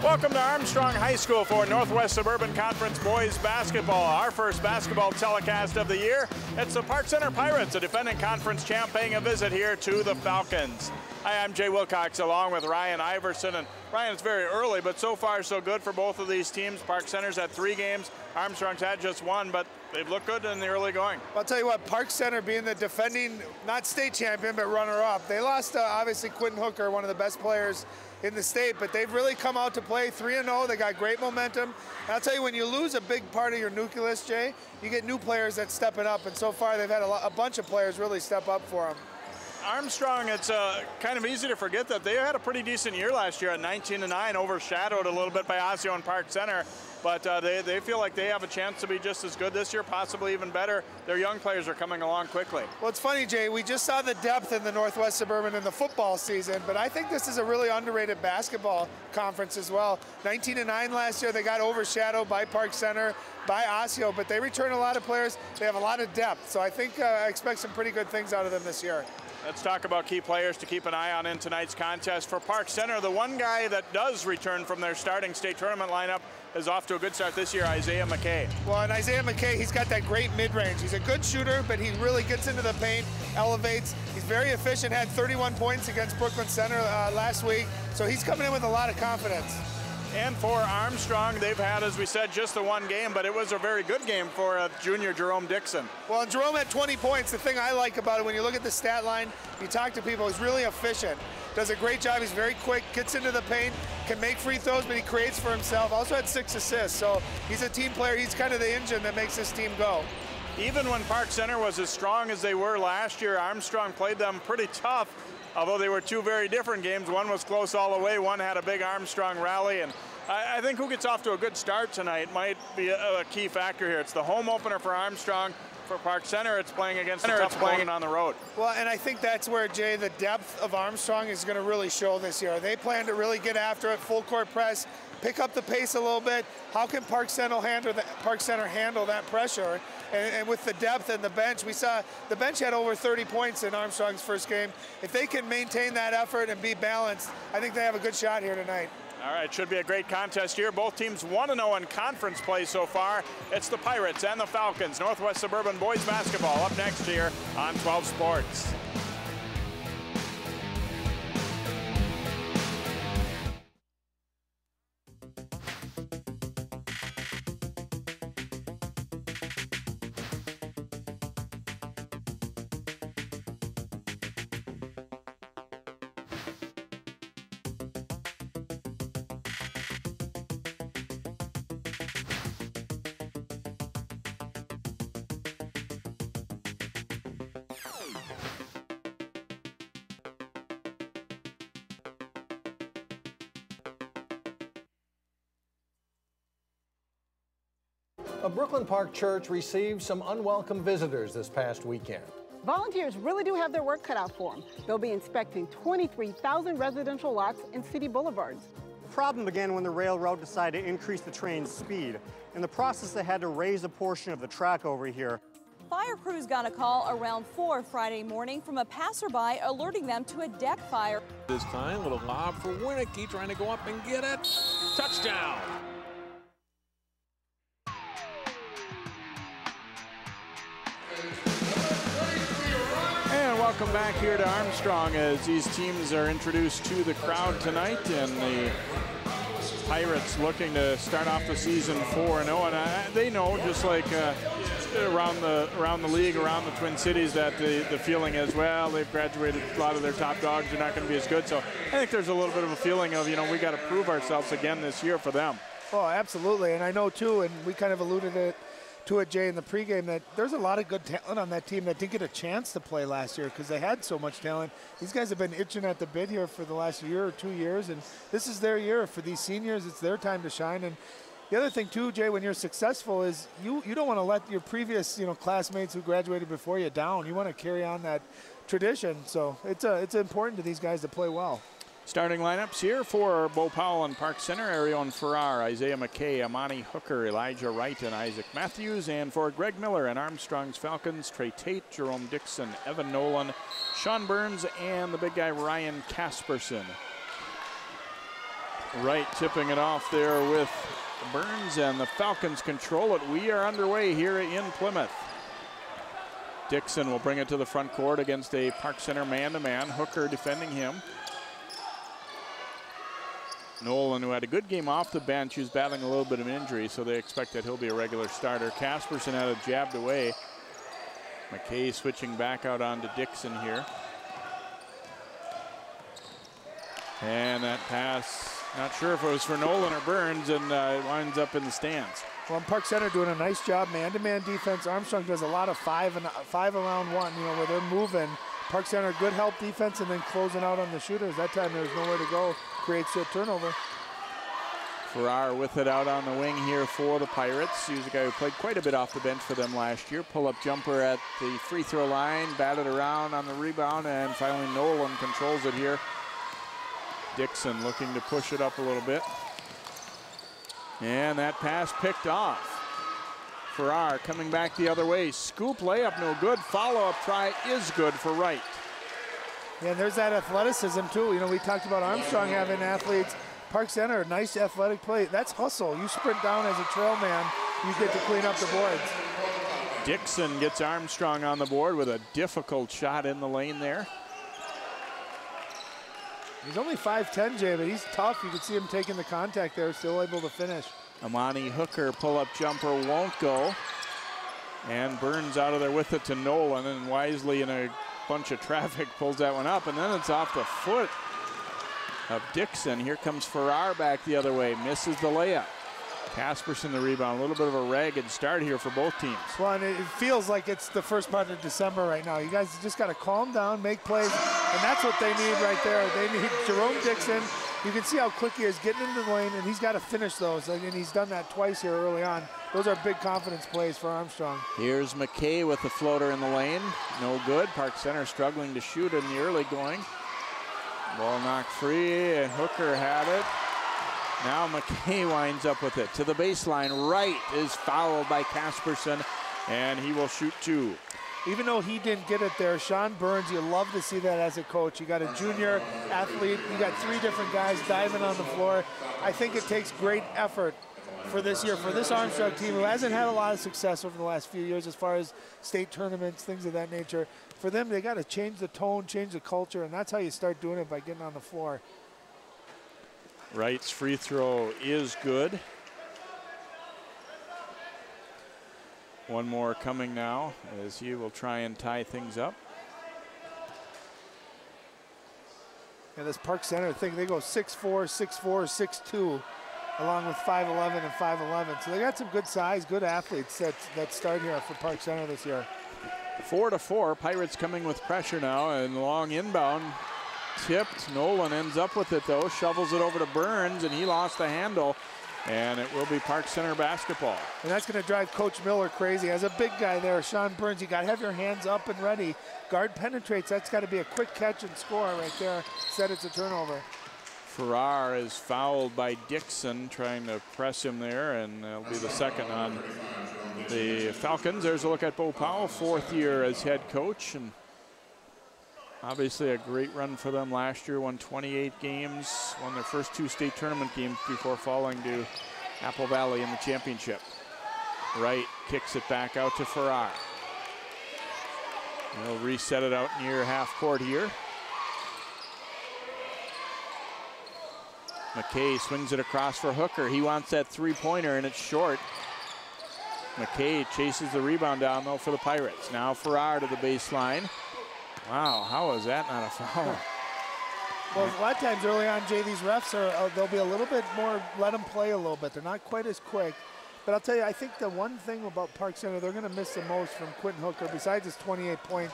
Welcome to Armstrong High School for Northwest Suburban Conference Boys Basketball. Our first basketball telecast of the year. It's the Park Center Pirates, a defending conference champ, paying a visit here to the Falcons. Hi, I'm Jay Wilcox along with Ryan Iverson. And Ryan, it's very early, but so far so good for both of these teams. Park Center's had 3 games. Armstrong's had just 1, but they've looked good in the early going. I'll tell you what, Park Center being the defending, not state champion, but runner-up. They lost, obviously, Quentin Hooker, one of the best players in the state, but they've really come out to play 3-0. They got great momentum. And I'll tell you, when you lose a big part of your nucleus, Jay, you get new players that's stepping up, and so far they've had a bunch of players really step up for them. Armstrong, it's kind of easy to forget that they had a pretty decent year last year at 19-9, overshadowed a little bit by Osseo and Park Center, but they feel like they have a chance to be just as good this year, possibly even better. Their young players are coming along quickly. Well, it's funny, Jay, we just saw the depth in the Northwest Suburban in the football season, but I think this is a really underrated basketball conference as well. 19-9 last year, they got overshadowed by Park Center, by Osseo, but they return a lot of players. They have a lot of depth, so I think I expect some pretty good things out of them this year. Let's talk about key players to keep an eye on in tonight's contest. For Park Center, the one guy that does return from their starting state tournament lineup is off to a good start this year, Isaiah McKay. Well, and Isaiah McKay, he's got that great mid-range. He's a good shooter, but he really gets into the paint, elevates. He's very efficient, had 31 points against Brooklyn Center last week, so he's coming in with a lot of confidence. And for Armstrong, they've had, as we said, just the 1 game, but it was a very good game for junior Jerome Dixon. Well, and Jerome had 20 points. The thing I like about it, when you look at the stat line, you talk to people, he's really efficient. Does a great job. He's very quick, gets into the paint, can make free throws, but he creates for himself. Also had 6 assists, so he's a team player. He's kind of the engine that makes this team go. Even when Park Center was as strong as they were last year, Armstrong played them pretty tough, although they were 2 very different games. One was close all the way, one had a big Armstrong rally, and I think who gets off to a good start tonight might be a key factor here. It's the home opener for Armstrong. For Park Center, it's playing against a tough opponent on the road. Well, and I think that's where, Jay, the depth of Armstrong is going to really show this year. They plan to really get after it, full court press, pick up the pace a little bit. How can Park Center handle that pressure? And with the depth and the bench, we saw the bench had over 30 points in Armstrong's first game. If they can maintain that effort and be balanced, I think they have a good shot here tonight. All right, should be a great contest here. Both teams 1-0 in conference play so far. It's the Pirates and the Falcons. Northwest Suburban Boys Basketball up next here on 12 Sports. A Brooklyn Park church received some unwelcome visitors this past weekend. Volunteers really do have their work cut out for them. They'll be inspecting 23,000 residential lots and city boulevards. The problem began when the railroad decided to increase the train's speed. In the process, they had to raise a portion of the track over here. Fire crews got a call around 4 Friday morning from a passerby alerting them to a deck fire. This time, little lob for Winnicky, trying to go up and get it. Touchdown! Welcome back here to Armstrong as these teams are introduced to the crowd tonight, and the Pirates looking to start off the season 4-0, and they know, just like around the league, around the Twin Cities, that the feeling is, well, they've graduated a lot of their top dogs, are not going to be as good. So I think there's a little bit of a feeling of, we got to prove ourselves again this year for them. Oh, absolutely, and I know too, and we kind of alluded to it, Jay, in the pregame, that there's a lot of good talent on that team that didn't get a chance to play last year because they had so much talent. These guys have been itching at the bit here for the last year or 2 years, and this is their year. For these seniors, it's their time to shine. And the other thing too, Jay, when you're successful is you don't want to let your previous classmates who graduated before you down. You want to carry on that tradition. So it's important to these guys to play well. Starting lineups here for Bo Powell and Park Center: Arion Farrar, Isaiah McKay, Amani Hooker, Elijah Wright, and Isaac Matthews. And for Greg Miller and Armstrong's Falcons: Trey Tate, Jerome Dixon, Evan Nolan, Sean Burns, and the big guy Ryan Casperson. Wright tipping it off there with Burns, and the Falcons control it. We are underway here in Plymouth. Dixon will bring it to the front court against a Park Center man-to-man. Hooker defending him. Nolan, who had a good game off the bench, who's battling a little bit of injury, so they expect that he'll be a regular starter. Casperson had it jabbed away. McKay switching back out onto Dixon here. And that pass, not sure if it was for Nolan or Burns, and it winds up in the stands. Well, Park Center doing a nice job, man-to-man defense. Armstrong does a lot of five around one, you know, where they're moving. Park Center, good help defense, and then closing out on the shooters. That time there was nowhere to go. Creates a turnover. Farrar with it out on the wing here for the Pirates. He's a guy who played quite a bit off the bench for them last year. Pull-up jumper at the free throw line, batted around on the rebound, and finally Nolan controls it here. Dixon looking to push it up a little bit. And that pass picked off. Farrar coming back the other way. Scoop layup, no good. Follow-up try is good for Wright. Yeah, and there's that athleticism too. You know, we talked about Armstrong having athletes. Park Center, nice athletic play. That's hustle. You sprint down as a trail man, you get to clean up the boards. Dixon gets Armstrong on the board with a difficult shot in the lane there. He's only 5'10", Jay, but he's tough. You can see him taking the contact there, still able to finish. Amani Hooker pull-up jumper won't go. And Burns out of there with it to Nolan, and wisely in a bunch of traffic pulls that one up, and then it's off the foot of Dixon. Here comes Farrar back the other way, misses the layup. Casperson the rebound. A little bit of a ragged start here for both teams. Well, and it feels like it's the first part of December right now. You guys just got to calm down, make plays, and that's what they need right there. They need Jerome Dixon. You can see how quick he is getting into the lane, and he's got to finish those, and he's done that twice here early on. Those are big confidence plays for Armstrong. Here's McKay with the floater in the lane. No good. Park Center struggling to shoot in the early going. Ball knocked free, and Hooker had it. Now McKay winds up with it to the baseline. Wright is fouled by Casperson, and he will shoot two. Even though he didn't get it there, Sean Burns, you love to see that as a coach. You got a junior athlete, you got three different guys diving on the floor. I think it takes great effort for this year, for this Armstrong team who hasn't had a lot of success over the last few years as far as state tournaments, things of that nature. For them, they got to change the tone, change the culture, and that's how you start doing it, by getting on the floor. Wright's free throw is good. One more coming now as he will try and tie things up. And this Park Center thing, they go 6'4", 6'4", 6'2", along with 5'11" and 5'11". So they got some good size, good athletes that start here for Park Center this year. 4-4, Pirates coming with pressure now, and long inbound. Tipped, Nolan ends up with it though, shovels it over to Burns, and he lost the handle, and it will be Park Center basketball. And that's going to drive Coach Miller crazy. As a big guy there, Sean Burns, you got to have your hands up and ready. Guard penetrates, that's got to be a quick catch and score right there. Said it's a turnover. Farrar is fouled by Dixon, trying to press him there, and it'll be the second on the Falcons. There's a look at Bo Powell, fourth year as head coach, and obviously a great run for them last year. Won 28 games, won their first two state tournament games before falling to Apple Valley in the championship. Wright kicks it back out to Farrar. He'll reset it out near half court here. McKay swings it across for Hooker. He wants that three-pointer, and it's short. McKay chases the rebound down, though, for the Pirates. Now Farrar to the baseline. Wow, how is that not a foul? Well, a lot of times early on, Jay, these refs they'll be a little bit more, let them play a little bit. They're not quite as quick. But I'll tell you, I think the one thing about Park Center they're going to miss the most from Quentin Hooker, besides his 28 points,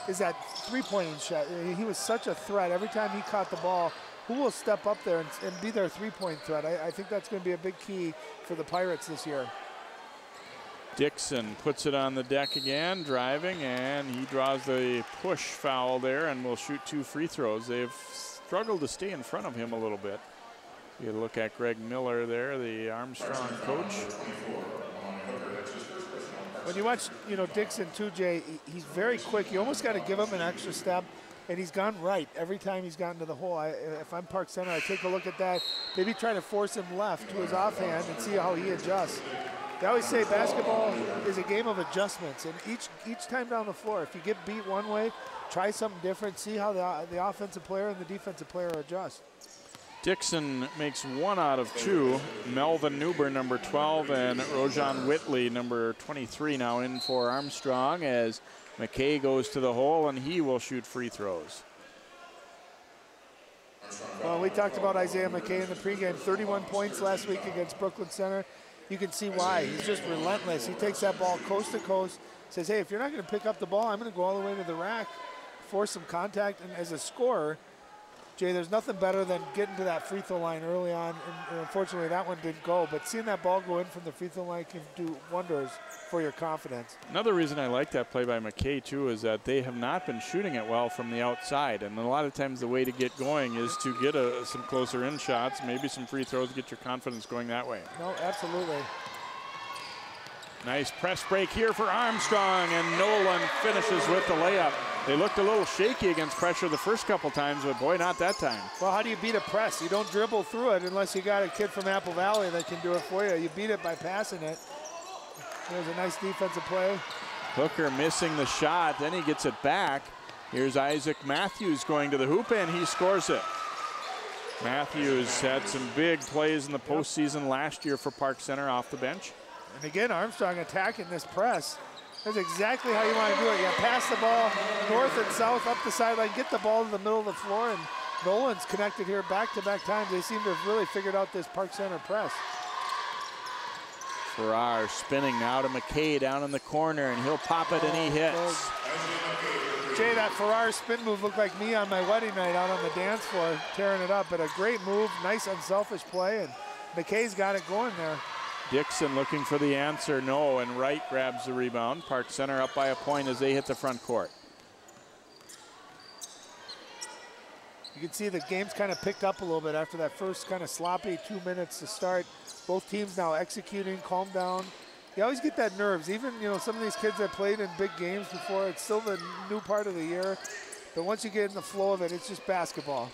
is that three-pointing shot. He was such a threat. Every time he caught the ball, who will step up there and be their three-point threat? I think that's going to be a big key for the Pirates this year. Dixon puts it on the deck again, driving, and he draws the push foul there and will shoot two free throws. They've struggled to stay in front of him a little bit. You look at Greg Miller there, the Armstrong coach. When you watch, Dixon too, Jay, he's very quick. You almost got to give him an extra step. and he's gone right every time he's gotten to the hole. If I'm Park Center, I take a look at that, maybe try to force him left to his offhand and see how he adjusts. They always say basketball is a game of adjustments, and each time down the floor, if you get beat one way, try something different, see how the offensive player and the defensive player adjust. Dixon makes 1 out of 2. Melvin Newber, number 12, and Rojan Whitley, number 23, now in for Armstrong as McKay goes to the hole, and he will shoot free throws. Well, we talked about Isaiah McKay in the pregame. 31 points last week against Brooklyn Center. You can see why. He's just relentless. He takes that ball coast to coast, says, hey, if you're not going to pick up the ball, I'm going to go all the way to the rack, force some contact. And as a scorer, Jay, there's nothing better than getting to that free throw line early on. And unfortunately, that one didn't go. But seeing that ball go in from the free throw line can do wonders for your confidence. Another reason I like that play by McKay, too, is that they have not been shooting it well from the outside. And a lot of times the way to get going is to get some closer in shots, maybe some free throws, get your confidence going that way. No, absolutely. Nice press break here for Armstrong, and Nolan finishes with the layup. They looked a little shaky against pressure the first couple times, but boy, not that time. Well, how do you beat a press? You don't dribble through it unless you got a kid from Apple Valley that can do it for you. You beat it by passing it. There's a nice defensive play. Hooker missing the shot, then he gets it back. Here's Isaac Matthews going to the hoop, and he scores it. Matthews had some big plays in the postseason last year for Park Center off the bench. And again, Armstrong attacking this press. That's exactly how you want to do it. You pass the ball north and south up the sideline, get the ball to the middle of the floor, and Nolan's connected here back-to-back times. They seem to have really figured out this Park Center press. Farrar spinning now to McKay down in the corner, and he'll pop it, and he hits. Jay, that Farrar spin move looked like me on my wedding night out on the dance floor, tearing it up, but a great move, nice unselfish play, and McKay's got it going there. Dixon looking for the answer, no, and Wright grabs the rebound. Park Center up by a point as they hit the front court. You can see the game's kind of picked up a little bit after that first kind of sloppy 2 minutes to start. Both teams now executing, calm down. You always get that nerves. Even, you know, some of these kids that played in big games before, it's still the new part of the year. But once you get in the flow of it, it's just basketball.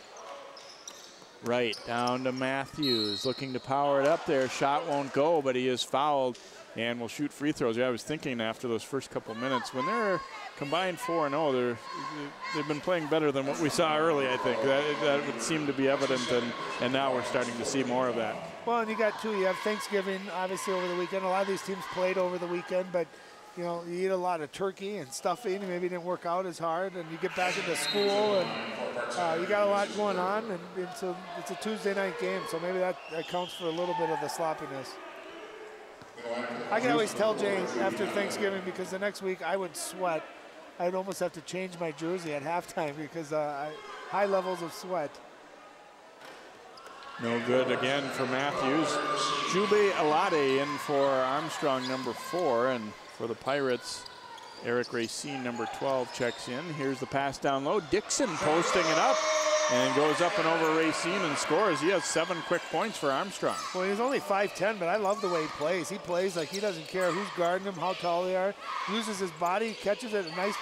Right, down to Matthews, looking to power it up there. Shot won't go, but he is fouled and will shoot free throws. Yeah, I was thinking after those first couple minutes, when they're combined 4-0, they've been playing better than what we saw early, I think. That would seem to be evident, and now we're starting to see more of that. Well, and you got two. You have Thanksgiving, obviously, over the weekend. A lot of these teams played over the weekend, but you know, you eat a lot of turkey and stuffing, and maybe it didn't work out as hard, and you get back into school, and you got a lot going on, and so it's a Tuesday night game, so maybe that accounts for a little bit of the sloppiness. I can always tell, Jay, after Thanksgiving, because the next week I would sweat. I'd almost have to change my jersey at halftime because high levels of sweat. No good again for Matthews. Jube Alade in for Armstrong, number 4, and for the Pirates, Eric Racine, number 12, checks in. Here's the pass down low. Dixon posting it up and goes up and over Racine and scores. He has 7 quick points for Armstrong. Well, he's only 5'10", but I love the way he plays. He plays like he doesn't care who's guarding him, how tall they are. Uses his body, catches it, a nice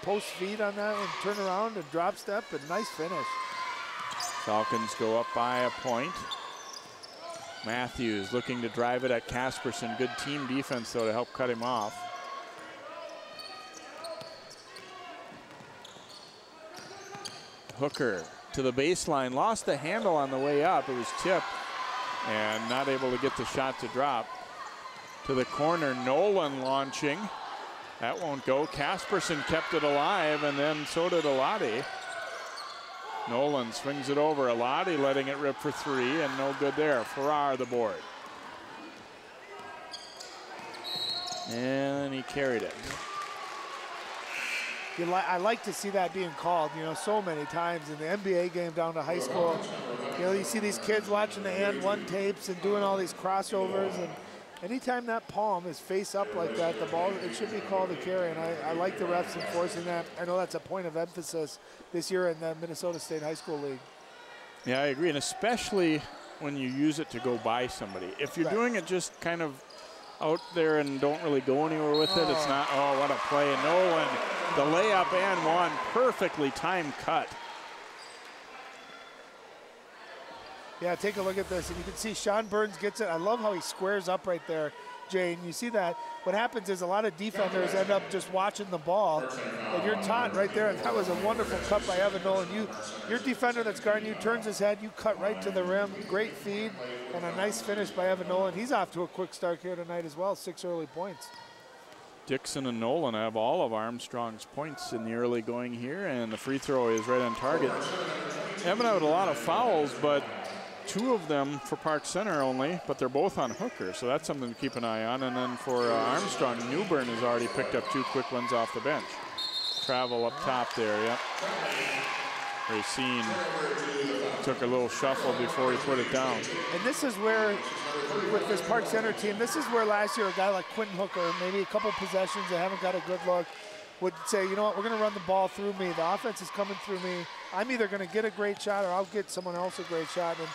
post feed on that one, turn around and drop step, and nice finish. Falcons go up by a point. Matthews looking to drive it at Casperson. Good team defense, though, to help cut him off. Hooker to the baseline, lost the handle on the way up. It was tipped and not able to get the shot to drop. To the corner, Nolan launching. That won't go. Casperson kept it alive, and then so did Alade. Nolan swings it over. Alade letting it rip for 3, and no good there. Farrar the board. And he carried it. I like to see that being called, you know, so many times in the NBA game down to high school. You know, you see these kids watching the and one tapes and doing all these crossovers, and anytime that palm is face up like that, the ball, it should be called a carry, and I like the refs enforcing that. I know that's a point of emphasis this year in the Minnesota State High School League. Yeah, I agree, and especially when you use it to go by somebody. If you're doing it just kind of out there and don't really go anywhere with it, it's not, oh, what a play. And Nolan The layup and one, perfectly timed cut. Yeah, take a look at this, and you can see Sean Burns gets it. I love how he squares up right there, Jay, and you see that. What happens is a lot of defenders end up just watching the ball, and you're taught right there, and that was a wonderful cut by Evan Nolan. Your defender that's guarding you turns his head, you cut right to the rim, great feed, and a nice finish by Evan Nolan. He's off to a quick start here tonight as well, 6 early points. Dixon and Nolan have all of Armstrong's points in the early going here, and the free throw is right on target. Haven't had a lot of fouls, but 2 of them for Park Center only, but they're both on Hooker, so that's something to keep an eye on. And then for Armstrong, Newburn has already picked up 2 quick ones off the bench. Travel up top there, yep. Racine took a little shuffle before he put it down. And this is where, with this Park Center team, this is where last year a guy like Quentin Hooker, maybe a couple possessions that haven't got a good look, would say, you know what, we're going to run the ball through me. The offense is coming through me. I'm either going to get a great shot or I'll get someone else a great shot. And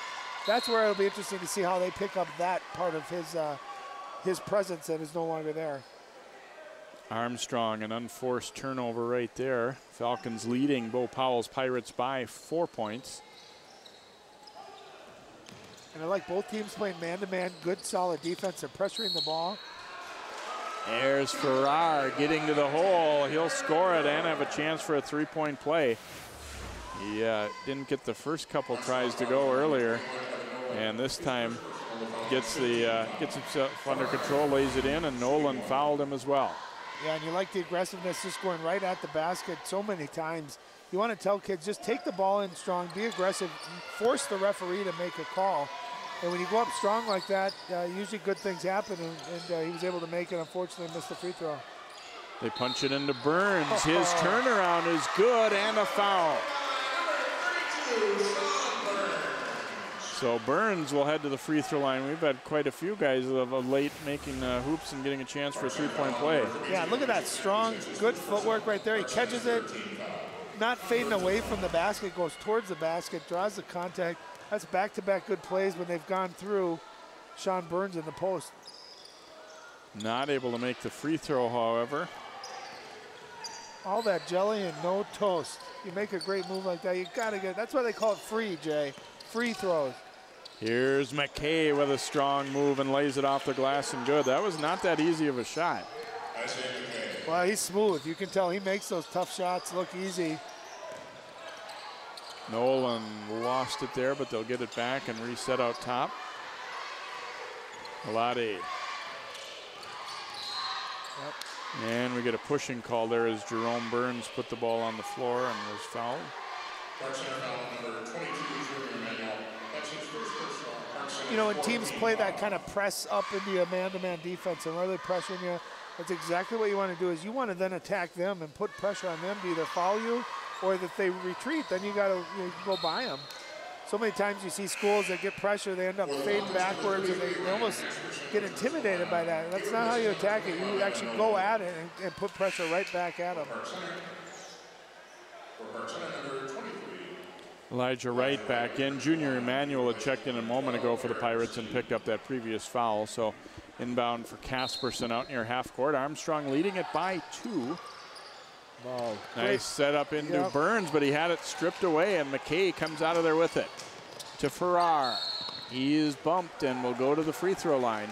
that's where it'll be interesting to see how they pick up that part of his presence that is no longer there. Armstrong, an unforced turnover right there. Falcons leading Bo Powell's Pirates by 4 points. And I like both teams playing man-to-man, good, solid defense. They're pressuring the ball. There's Farrar getting to the hole. He'll score it and have a chance for a 3-point play. He didn't get the first couple tries to go earlier, and this time gets himself under control, lays it in, and Nolan fouled him as well. Yeah, and you like the aggressiveness, just going right at the basket so many times. You want to tell kids, just take the ball in strong, be aggressive, force the referee to make a call. And when you go up strong like that, usually good things happen, and he was able to make it. Unfortunately, missed the free throw. They punch it into Burns. His turnaround is good, and a foul. So Burns will head to the free throw line. We've had quite a few guys of late making hoops and getting a chance for a 3-point play. Yeah, look at that strong, good footwork right there. He catches it, not fading away from the basket, goes towards the basket, draws the contact. That's back-to-back good plays when they've gone through Sean Burns in the post. Not able to make the free throw, however. All that jelly and no toast. You make a great move like that, you gotta get, that's why they call it free, Jay. Free throws. Here's McKay with a strong move and lays it off the glass and good. That was not that easy of a shot. Well, he's smooth. You can tell he makes those tough shots look easy. Nolan lost it there, but they'll get it back and reset out top. Malati. Yep. And we get a pushing call there as Jerome Burns put the ball on the floor and was fouled. You know, when teams play that kind of press up into a man-to-man defense and really pressuring you, that's exactly what you want to do. Is you want to then attack them and put pressure on them to either foul you or that they retreat. Then you got to go by them. So many times you see schools that get pressure, they end up fading backwards, and they almost get intimidated by that. That's not how you attack it. You actually go at it and put pressure right back at them. Elijah Wright back in. Junior Emmanuel had checked in a moment ago for the Pirates and picked up that previous foul. So inbound for Casperson out near half court. Armstrong leading it by 2. Wow. Nice setup into Burns, but he had it stripped away, and McKay comes out of there with it. To Farrar. He is bumped and will go to the free throw line.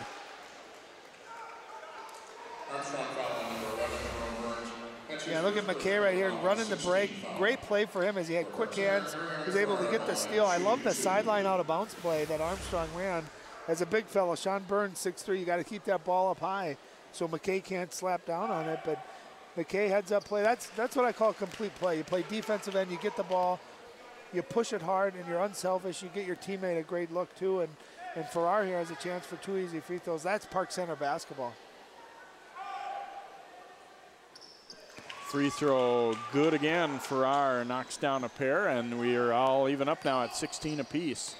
Yeah, look at McKay right here running the break. Great play for him as he had quick hands. He was able to get the steal. I love the sideline out of bounds play that Armstrong ran. As a big fellow, Sean Burns, 6'3", you got to keep that ball up high so McKay can't slap down on it. But McKay heads up play. That's what I call complete play. You play defensive end, you get the ball, you push it hard, and you're unselfish. You get your teammate a great look too. And Farrar here has a chance for 2 easy free throws. That's Park Center basketball. Free throw good again. Farrar knocks down a pair, and we are all even up now at 16 apiece.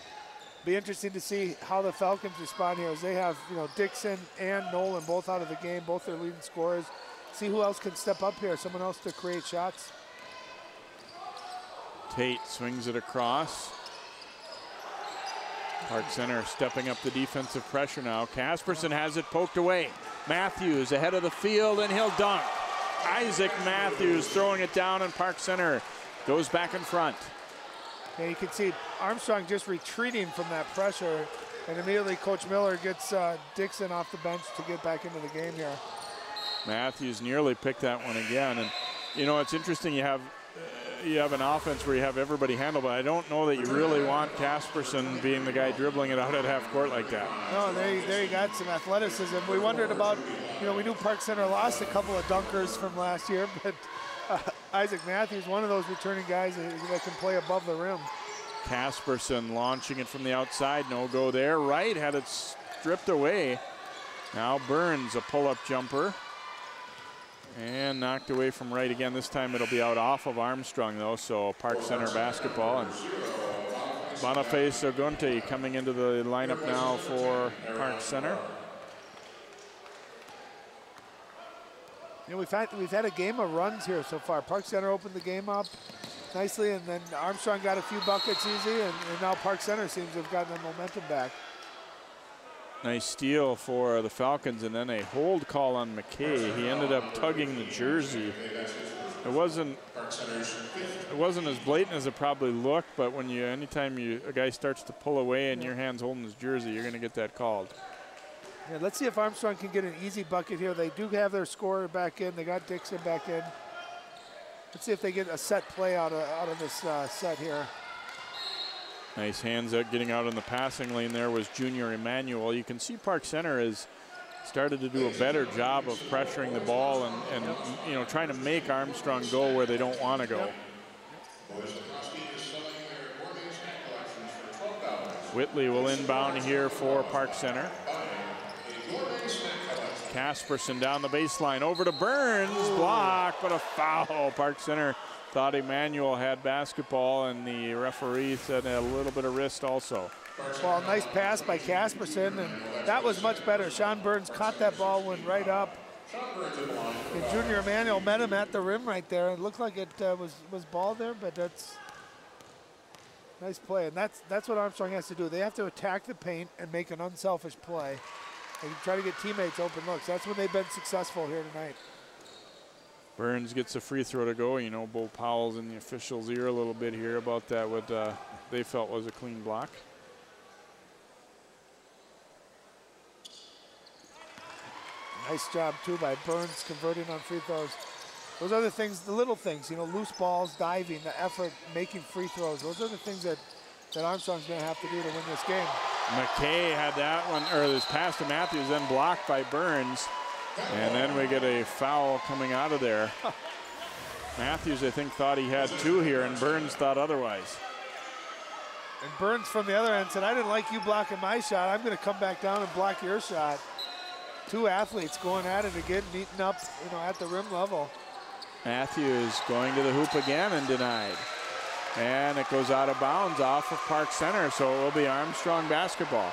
Be interesting to see how the Falcons respond here as they have, Dixon and Nolan both out of the game, both their leading scorers. See who else can step up here, someone else to create shots. Tate swings it across. Park Center stepping up the defensive pressure now. Casperson has it poked away. Matthews ahead of the field, and he'll dunk. Isaac Matthews throwing it down, and Park Center goes back in front. And you can see Armstrong just retreating from that pressure, and immediately Coach Miller gets Dixon off the bench to get back into the game here. Matthews nearly picked that one again, and you know, it's interesting, you have an offense where you have everybody handled, but I don't know that you really want Casperson being the guy dribbling it out at half court like that. No, there you got some athleticism. We wondered about, you know, we knew Park Center lost a couple of dunkers from last year, but Isaac Matthews, one of those returning guys that can play above the rim. Casperson launching it from the outside, no go there. Wright had it stripped away. Now Burns, a pull-up jumper. And knocked away from Wright again. This time it'll be out off of Armstrong though, so Park Center basketball. And Boniface Ogunte coming into the lineup now for Park Center. You know, we've had a game of runs here so far. Park Center opened the game up nicely, and then Armstrong got a few buckets easy, and now Park Center seems to have gotten the momentum back. Nice steal for the Falcons, and then a hold call on McKay. He ended up tugging the jersey. It wasn't as blatant as it probably looked, but when anytime a guy starts to pull away and your hand's holding his jersey, you're going to get that called. Yeah, let's see if Armstrong can get an easy bucket here. They do have their scorer back in. They got Dixon back in. Let's see if they get a set play out of this set here. Nice hands out, getting out in the passing lane there was Junior Emmanuel. You can see Park Center has started to do a better job of pressuring the ball and you know, trying to make Armstrong go where they don't want to go. Yep. Whitley will inbound here for Park Center. Casperson down the baseline, over to Burns, block, but a foul. Park Center thought Emmanuel had basketball, and the referee said a little bit of wrist also. Well, nice pass by Casperson, and that was much better. Sean Burns caught that ball, went right up. And Junior Emmanuel met him at the rim right there. It looked like it was ball there, but that's nice play. And that's what Armstrong has to do. They have to attack the paint and make an unselfish play and try to get teammates open looks. That's when they've been successful here tonight. Burns gets a free throw to go. You know, Bo Powell's in the officials' ear a little bit here about that, what they felt was a clean block. Nice job, too, by Burns converting on free throws. Those are the things, the little things, you know, loose balls, diving, the effort, making free throws. Those are the things that Armstrong's going to have to do to win this game. McKay had that one, or this pass to Matthews, then blocked by Burns. And then we get a foul coming out of there. Matthews, I think, thought he had two here, and Burns thought otherwise. And Burns from the other end said, I didn't like you blocking my shot. I'm going to come back down and block your shot. Two athletes going at it again, meeting up, you know, at the rim level. Matthews going to the hoop again and denied. And it goes out of bounds off of Park Center, so it will be Armstrong basketball.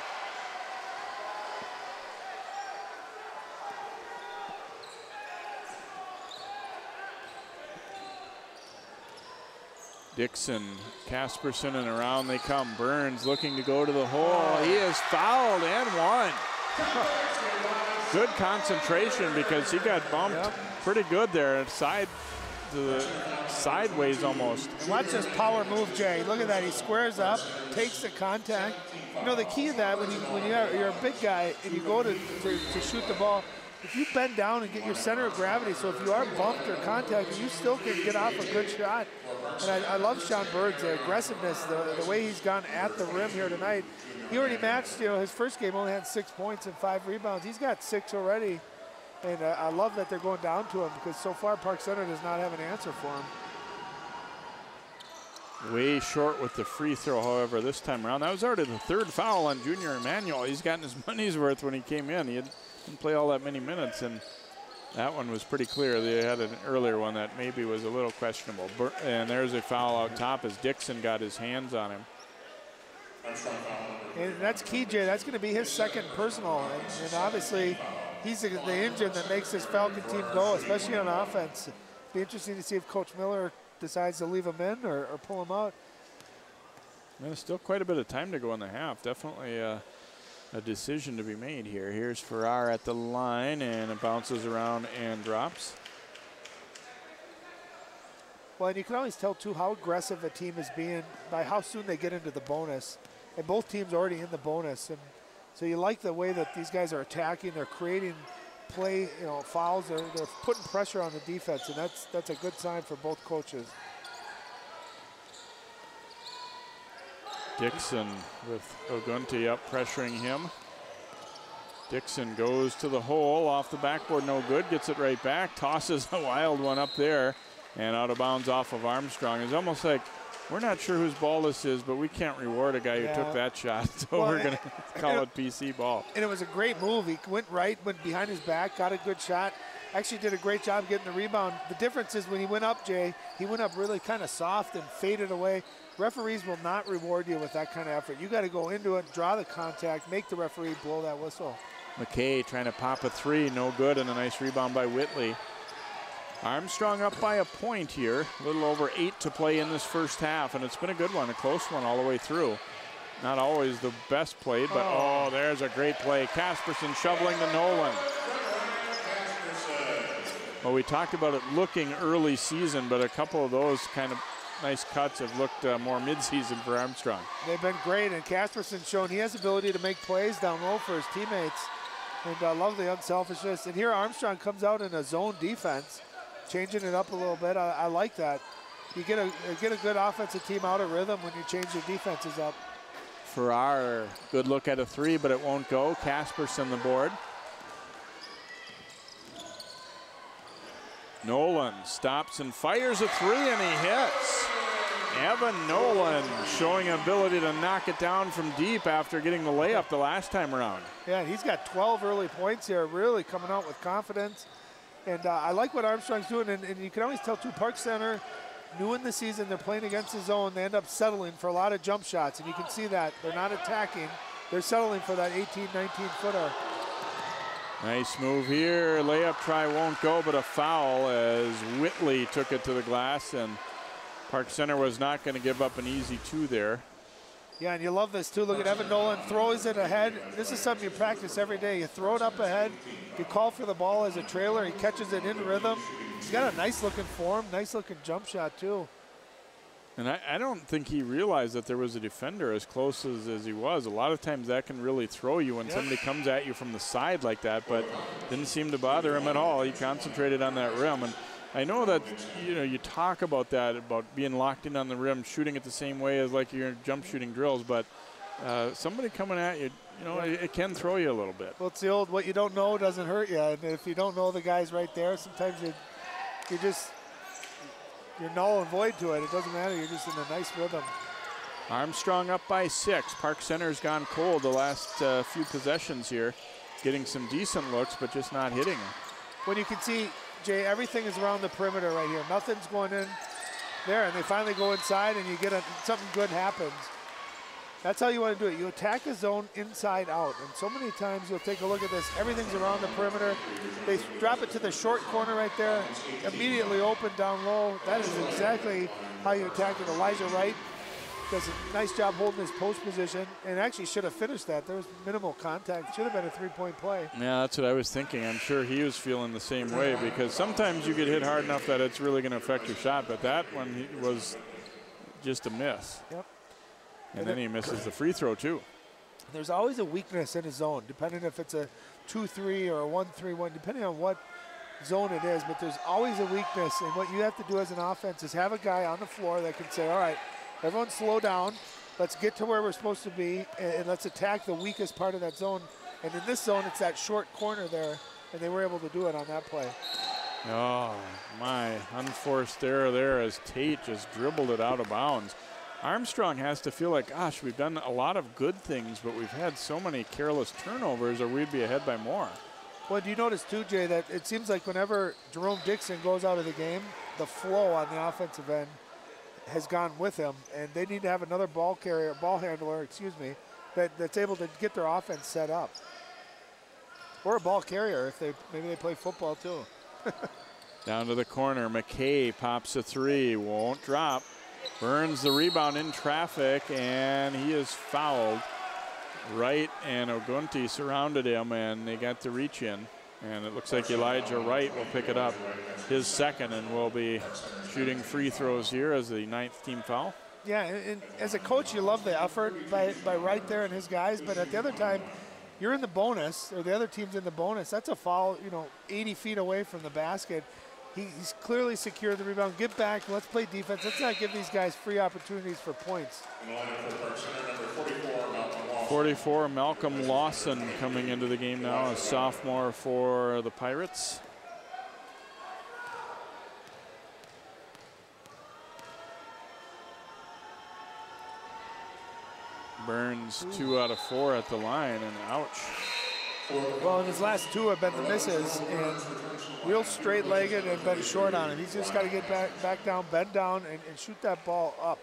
Dixon, Casperson, and around they come. Burns looking to go to the hole. He is fouled and one. Good concentration because he got bumped pretty good there, sideways almost. And watch this power move, Jay. Look at that. He squares up, takes the contact. You know, the key to that, when you're a big guy and you go to shoot the ball, if you bend down and get your center of gravity, so if you are bumped or contacted, you still can get off a good shot. And I love Sean Burns, the aggressiveness, the way he's gone at the rim here tonight. He already matched, you know, his first game only had 6 points and 5 rebounds. He's got 6 already. And I love that they're going down to him because so far Park Center does not have an answer for him. Way short with the free throw, however, this time around. That was already the third foul on Junior Emmanuel. He's gotten his money's worth when he came in. He didn't play all that many minutes, and that one was pretty clear. They had an earlier one that maybe was a little questionable. And there's a foul out top as Dixon got his hands on him. And that's key, Jay. That's going to be his second personal. And obviously, he's the engine that makes this Falcon team go, especially on offense. Be interesting to see if Coach Miller decides to leave him in or pull him out. There's still quite a bit of time to go in the half. Definitely a decision to be made here. Here's Farrar at the line, and it bounces around and drops. Well, and you can always tell, too, how aggressive a team is being by how soon they get into the bonus. And both teams are already in the bonus. And so you like the way that these guys are attacking. They're creating play, fouls. They're putting pressure on the defense, and that's a good sign for both coaches. Dixon with Ogunti up pressuring him. Dixon goes to the hole, off the backboard, no good, gets it right back, tosses a wild one up there, and out of bounds off of Armstrong. It's almost like we're not sure whose ball this is, but we can't reward a guy who took that shot, so we're going to call it PC ball. And it was a great move. He went right, went behind his back, got a good shot. Actually did a great job getting the rebound. The difference is when he went up, Jay, he went up really kind of soft and faded away. Referees will not reward you with that kind of effort. You got to go into it, draw the contact, make the referee blow that whistle. McKay trying to pop a three, no good, and a nice rebound by Whitley. Armstrong up by a point here, a little over 8 to play in this first half, and it's been a good one, a close one all the way through. Not always the best played, but there's a great play. Casperson shoveling to Nolan. Well, we talked about it looking early season, but a couple of those kind of nice cuts have looked more mid-season for Armstrong. They've been great, and Casperson's shown he has the ability to make plays down low for his teammates. And I love the unselfishness. And here Armstrong comes out in a zone defense, changing it up a little bit. I like that. You get a good offensive team out of rhythm when you change your defenses up. Farrar, good look at a three, but it won't go. Casperson the board. Nolan stops and fires a three, and he hits. Evan Nolan showing ability to knock it down from deep after getting the layup the last time around. Yeah, he's got 12 early points here, really coming out with confidence. And I like what Armstrong's doing, and you can always tell, too, Park Center, new in the season, they're playing against the zone. They end up settling for a lot of jump shots, and you can see that. They're not attacking. They're settling for that 18, 19-footer. Nice move here. Layup try won't go, but a foul as Whitley took it to the glass, and Park Center was not going to give up an easy two there. Yeah, and you love this too. Look at Evan Nolan, throws it ahead. This is something you practice every day. You throw it up ahead, you call for the ball as a trailer, he catches it in rhythm. He's got a nice looking form, nice looking jump shot too. And I don't think he realized that there was a defender as close as he was. A lot of times that can really throw you when somebody comes at you from the side like that, but didn't seem to bother him at all. He concentrated on that rim. And I know that, you talk about that, about being locked in on the rim, shooting it the same way as like your jump shooting drills, but somebody coming at you, it can throw you a little bit. Well, it's the old, what you don't know doesn't hurt you. And if you don't know the guy's right there, sometimes you're null and void to it. It doesn't matter. You're just in a nice rhythm. Armstrong up by 6. Park Center's gone cold the last few possessions here, getting some decent looks, but just not hitting them. When you can see, Jay, everything is around the perimeter right here. Nothing's going in there, and they finally go inside, and you get something good happens. That's how you want to do it. You attack the zone inside out, and so many times you'll take a look at this. Everything's around the perimeter. They drop it to the short corner right there, immediately open down low. That is exactly how you attack it. Elijah Wright does a nice job holding his post position, and actually should have finished that. There was minimal contact. Should have been a three-point play. Yeah, that's what I was thinking. I'm sure he was feeling the same way, because sometimes you get hit hard enough that it's really going to affect your shot, but that one was just a miss. Yep. And then he misses the free throw, too. There's always a weakness in a zone, depending if it's a 2-3 or a 1-3-1, depending on what zone it is, but there's always a weakness, and what you have to do as an offense is have a guy on the floor that can say, all right, everyone slow down, let's get to where we're supposed to be, and let's attack the weakest part of that zone. And in this zone, it's that short corner there, and they were able to do it on that play. Oh, my, unforced error there as Tate just dribbled it out of bounds. Armstrong has to feel like, gosh, we've done a lot of good things, but we've had so many careless turnovers, or we'd be ahead by more. Well, do you notice too, Jay, that it seems like whenever Jerome Dixon goes out of the game, the flow on the offensive end has gone with him, and they need to have another ball handler, that's able to get their offense set up. Or a ball carrier if maybe they play football too. Down to the corner, McKay pops a three, won't drop. Burns the rebound in traffic, and he is fouled. Wright and Ogunti surrounded him, and they got the reach in. And it looks like Elijah Wright will pick it up, his second, and will be shooting free throws here as the 9th team foul. Yeah, and as a coach, you love the effort by Wright there and his guys, but at the other time, you're in the bonus, or the other team's in the bonus. That's a foul, 80 feet away from the basket. He's clearly secured the rebound. Get back, let's play defense. Let's not give these guys free opportunities for points. 44, Malcolm Lawson coming into the game now, a sophomore for the Pirates. Burns 2 out of 4 at the line, and ouch. Well, and his last 2 have been the misses, and real straight-legged and been short on him. He's just got to get back down, bend down, and shoot that ball up.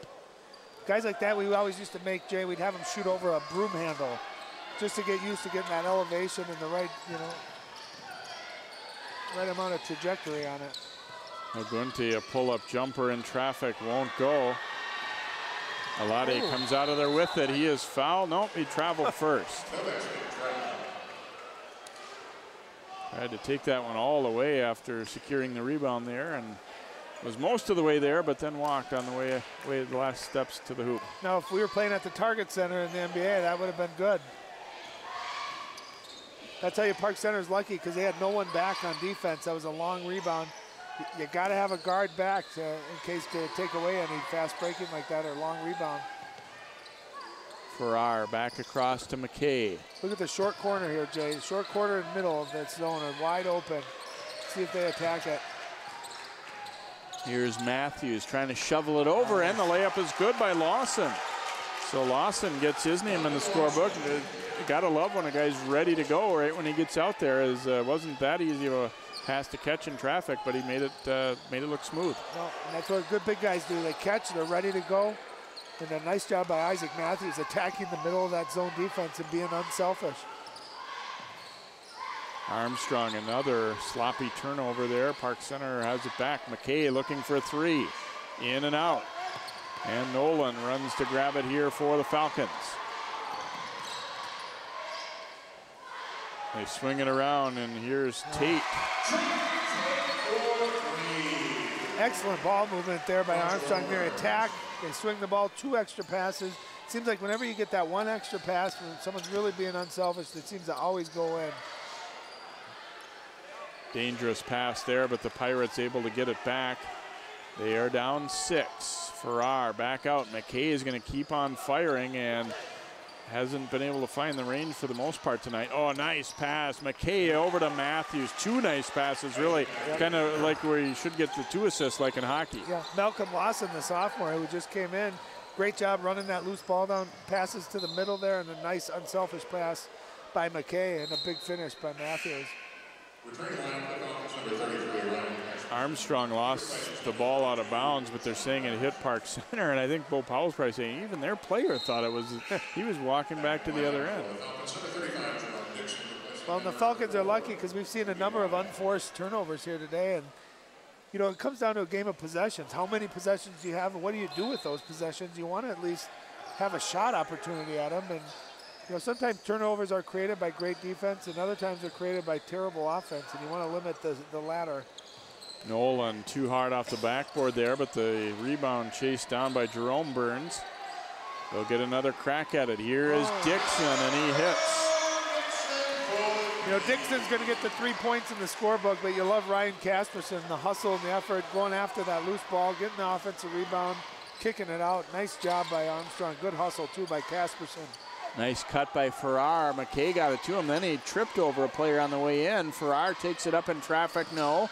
Guys like that, we always used to make, Jay, we'd have him shoot over a broom handle just to get used to getting that elevation and the right, right amount of trajectory on it. Ogunti, a pull-up jumper in traffic, won't go. Alade comes out of there with it. He is fouled. Nope, he traveled first. Had to take that one all the way after securing the rebound there, and was most of the way there, but then walked on the way the last steps to the hoop. Now, if we were playing at the Target Center in the NBA, that would have been good. That's how you Park Center's lucky, because they had no one back on defense. That was a long rebound. You got to have a guard back in case to take away any fast breaking like that or long rebound. Farrar back across to McKay. Look at the short corner here, Jay. Short corner in the middle of that zone are wide open. See if they attack it. Here's Matthews trying to shovel it over, and the layup is good by Lawson. So Lawson gets his name in the scorebook. You gotta love when a guy's ready to go right when he gets out there. It wasn't that easy of a pass to catch in traffic, but he made it look smooth. No, and that's what good big guys do. They catch, they're ready to go. And a nice job by Isaac Matthews attacking the middle of that zone defense and being unselfish. Armstrong, another sloppy turnover there. Park Center has it back. McKay looking for a 3. In and out. And Nolan runs to grab it here for the Falcons. They swing it around, and here's Tate. Excellent ball movement there by Armstrong. Their attack, they swing the ball, 2 extra passes. Seems like whenever you get that 1 extra pass from someone's really being unselfish, it seems to always go in. Dangerous pass there, but the Pirates able to get it back. They are down 6. Farrar back out. McKay is going to keep on firing and hasn't been able to find the range for the most part tonight. Oh, nice pass. McKay over to Matthews. 2 nice passes, really. Kind of like where you should get the 2 assists like in hockey. Yeah, Malcolm Lawson, the sophomore who just came in. Great job running that loose ball down, passes to the middle there, and a nice unselfish pass by McKay and a big finish by Matthews. Armstrong lost the ball out of bounds, but they're saying it hit Park Center, and I think Bo Powell's probably saying even their player thought it was, he was walking back to the other end. Well, the Falcons are lucky because we've seen a number of unforced turnovers here today, and it comes down to a game of possessions. How many possessions do you have, and what do you do with those possessions? You want to at least have a shot opportunity at them, and sometimes turnovers are created by great defense, and other times they're created by terrible offense, and you want to limit the latter. Nolan too hard off the backboard there, but the rebound chased down by Jerome Burns. They'll get another crack at it. Here is Dixon, and he hits. Dixon's going to get the 3 points in the scorebook, but you love Ryan Casperson, the hustle and the effort, going after that loose ball, getting the offensive rebound, kicking it out. Nice job by Armstrong. Good hustle, too, by Casperson. Nice cut by Farrar. McKay got it to him. Then he tripped over a player on the way in. Farrar takes it up in traffic. No.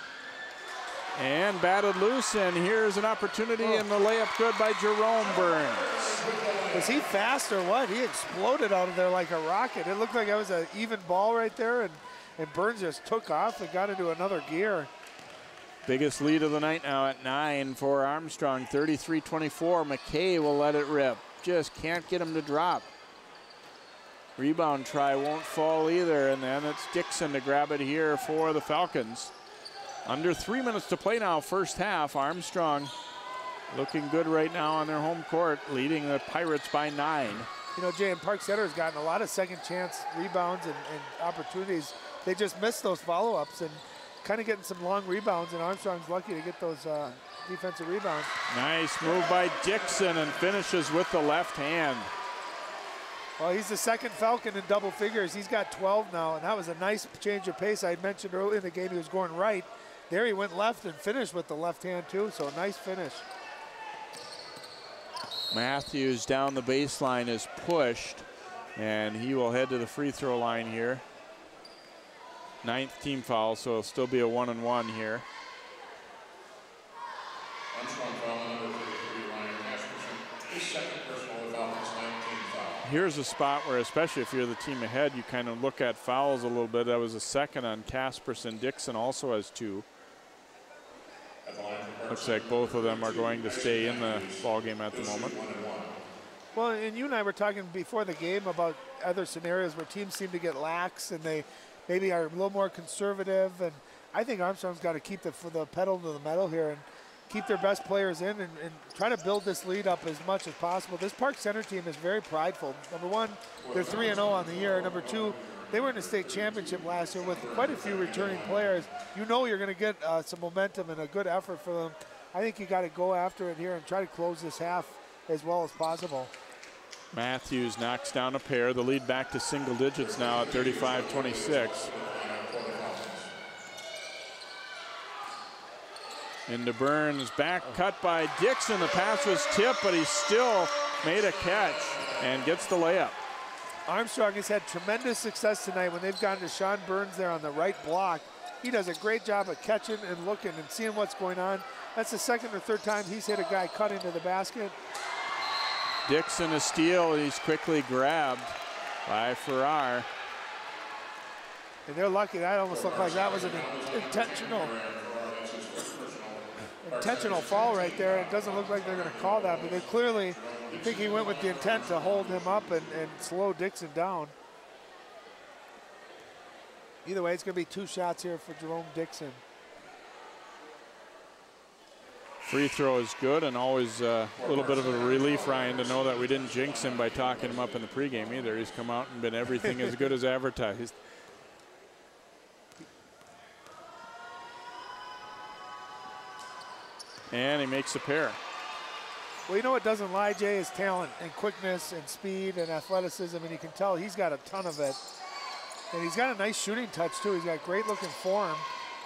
And batted loose. And here's an opportunity, and the layup good by Jerome Burns. Was he fast or what? He exploded out of there like a rocket. It looked like it was an even ball right there, and Burns just took off and got into another gear. Biggest lead of the night now at 9 for Armstrong. 33-24. McKay will let it rip. Just can't get him to drop. Rebound try won't fall either, and then it's Dixon to grab it here for the Falcons. Under 3 minutes to play now, first half. Armstrong looking good right now on their home court, leading the Pirates by 9. Jay, and Park Center has gotten a lot of second chance rebounds and opportunities. They just missed those follow-ups, and kind of getting some long rebounds, and Armstrong's lucky to get those defensive rebounds. Nice move by Dixon, and finishes with the left hand. Well, he's the second Falcon in double figures. He's got 12 now, and that was a nice change of pace. I had mentioned early in the game he was going right. There he went left and finished with the left hand too, so a nice finish. Matthews down the baseline is pushed, and he will head to the free throw line here. 9th team foul, so it'll still be a 1-and-1 here. Here's a spot where, especially if you're the team ahead, you kind of look at fouls a little bit. That was a second on Casperson. Dixon also has 2. Looks like both of them are going to stay in the ball game at the moment. Well, and you and I were talking before the game about other scenarios where teams seem to get lax and they maybe are a little more conservative. And I think Armstrong's got to keep the pedal to the metal here and keep their best players in and try to build this lead up as much as possible. This Park Center team is very prideful. Number one, they're 3-0 on the year. Number two, they were in the state championship last year with quite a few returning players. You know you're going to get some momentum and a good effort for them. I think you got to go after it here and try to close this half as well as possible. Matthews knocks down a pair. The lead back to single digits now at 35-26. Into Burns, back cut by Dixon. The pass was tipped, but he still made a catch and gets the layup. Armstrong has had tremendous success tonight when they've gone to Sean Burns there on the right block. He does a great job of catching and looking and seeing what's going on. That's the second or third time he's hit a guy cutting to the basket. Dixon a steal. He's quickly grabbed by Farrar. And they're lucky. That almost looked like that was an intentional fall right there. It doesn't look like they're going to call that, but they clearly think he went with the intent to hold him up and slow Dixon down. Either way, it's going to be 2 shots here for Jerome Dixon. Free throw is good, and always a little bit of a relief, Ryan, to know that we didn't jinx him by talking him up in the pregame either. He's come out and been everything as good as advertised. And he makes a pair. Well, you know what doesn't lie, Jay, is talent and quickness and speed and athleticism, and you can tell he's got a ton of it. And he's got a nice shooting touch, too. He's got great looking form.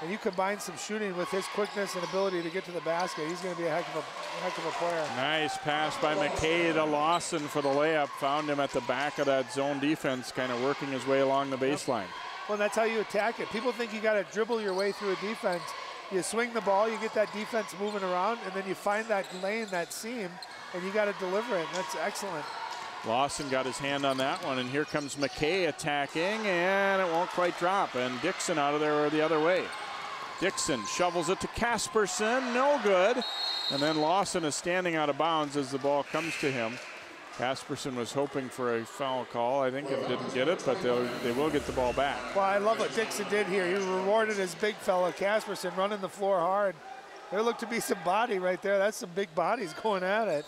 And you combine some shooting with his quickness and ability to get to the basket, he's going to be a heck of a player. Nice pass by McKay to Lawson for the layup. Found him at the back of that zone defense, kind of working his way along the baseline. Well, that's how you attack it. People think you got to dribble your way through a defense. You swing the ball, you get that defense moving around, and then you find that lane, that seam, and you got to deliver it. That's excellent. Lawson got his hand on that one, and here comes McKay attacking, and it won't quite drop. And Dixon out of there the other way. Dixon shovels it to Casperson, no good. And then Lawson is standing out of bounds as the ball comes to him. Casperson was hoping for a foul call, I think, and didn't get it, but they will get the ball back. Well, I love what Dixon did here. He rewarded his big fella, Casperson, running the floor hard. There looked to be some body right there. That's some big bodies going at it.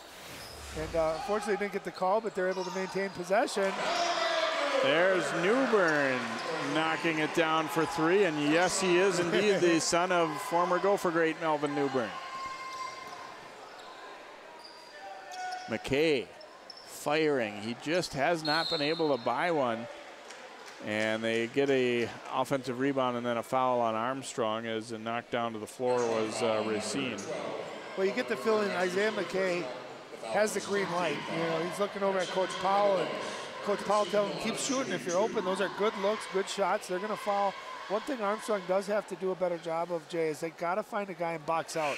And unfortunately didn't get the call, but they're able to maintain possession. There's Newburn knocking it down for 3, and yes, he is indeed the son of former Gopher great Melvin Newburn. McKay firing. He just has not been able to buy one. And they get a offensive rebound and then a foul on Armstrong as a knockdown to the floor was Racine. Well, you get the feeling Isaiah McKay has the green light. You know, he's looking over at Coach Powell, and Coach Powell telling him, keep shooting. If you're open, those are good looks, good shots. They're going to fall. One thing Armstrong does have to do a better job of, Jay, is they got to find a guy and box out.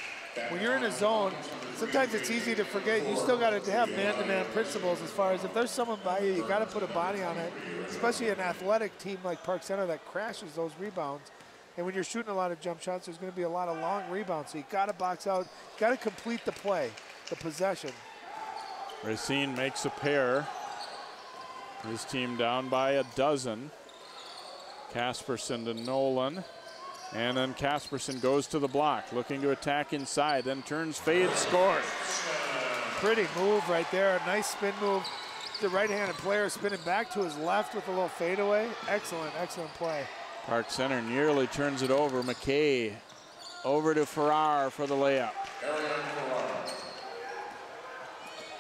When you're in a zone, sometimes it's easy to forget. You still got to have man-to-man principles as far as if there's someone by you, you got to put a body on it, especially an athletic team like Park Center that crashes those rebounds. And when you're shooting a lot of jump shots, there's going to be a lot of long rebounds. So you got to box out, got to complete the play, the possession. Racine makes a pair. His team down by a dozen. Casperson to Nolan. And then Casperson goes to the block, looking to attack inside, then turns, fade, scores. Pretty move right there. A nice spin move. The right-handed player spinning back to his left with a little fadeaway. Excellent, excellent play. Park Center nearly turns it over. McKay over to Farrar for the layup.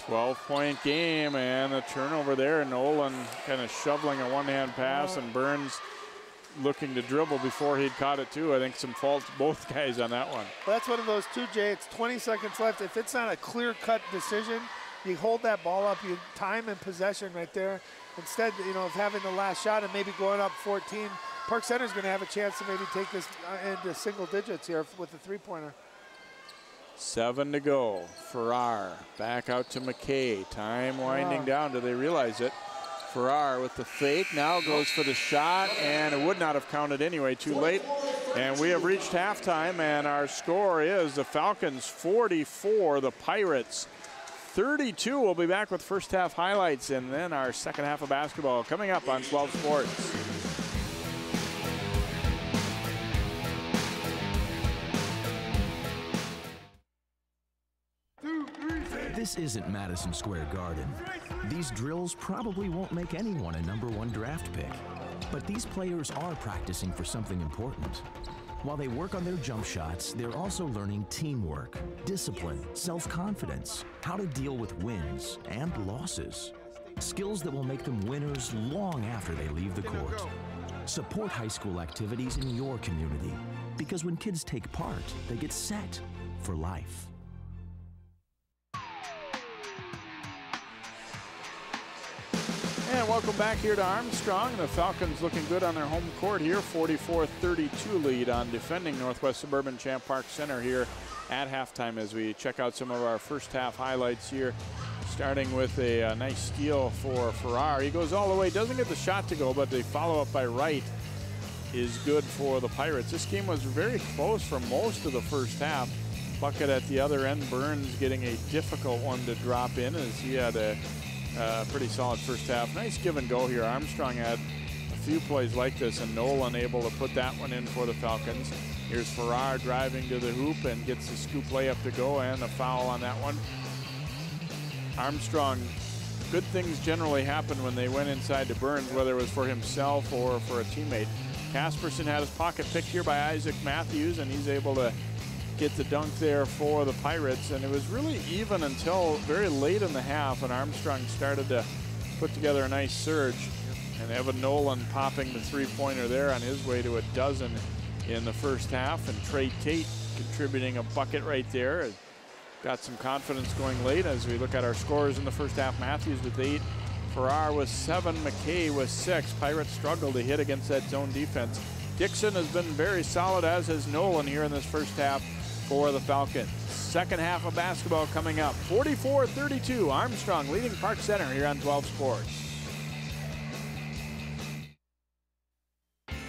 12-point game, and the turnover there. Nolan kind of shoveling a one-hand pass, and Burns looking to dribble before he'd caught it too. I think some faults both guys on that one. Well, that's one of those too, Jay. It's 20 seconds left. If it's not a clear-cut decision, you hold that ball up, you time and possession right there. Instead, you know, of having the last shot and maybe going up 14, Park Center's going to have a chance to maybe take this into single digits here with the three-pointer. 7 to go. Farrar back out to McKay. Time winding down. Do they realize it? Farrar with the fake now goes for the shot, and it would not have counted anyway. Too late. And we have reached halftime, and our score is the Falcons 44, the Pirates 32. We'll be back with first half highlights and then our second half of basketball coming up on 12 Sports. This isn't Madison Square Garden. These drills probably won't make anyone a #1 draft pick. But these players are practicing for something important. While they work on their jump shots, they're also learning teamwork, discipline, self-confidence, how to deal with wins and losses. Skills that will make them winners long after they leave the court. Support high school activities in your community, because when kids take part, they get set for life. And welcome back here to Armstrong. The Falcons looking good on their home court here. 44-32 lead on defending Northwest Suburban champ Park Center here at halftime as we check out some of our first half highlights here. Starting with a nice steal for Farrar. He goes all the way, doesn't get the shot to go, but the follow-up by Wright is good for the Pirates. This game was very close for most of the first half. Bucket at the other end, Burns getting a difficult one to drop in as he had a pretty solid first half. Nice give and go here. Armstrong had a few plays like this, and Nolan able to put that one in for the Falcons. Here's Farrar driving to the hoop and gets the scoop layup to go, and a foul on that one. Armstrong, good things generally happen when they went inside to Burns, whether it was for himself or for a teammate. Casperson had his pocket picked here by Isaac Matthews, and he's able to get the dunk there for the Pirates. And it was really even until very late in the half, and Armstrong started to put together a nice surge. And Evan Nolan popping the three-pointer there on his way to a dozen in the first half. And Trey Tate contributing a bucket right there. Got some confidence going late as we look at our scores in the first half. Matthews with 8, Farrar with 7, McKay with 6. Pirates struggle to hit against that zone defense. Dixon has been very solid, as has Nolan here in this first half for the Falcons. Second half of basketball coming up. 44-32, Armstrong leading Park Center here on 12 Sports.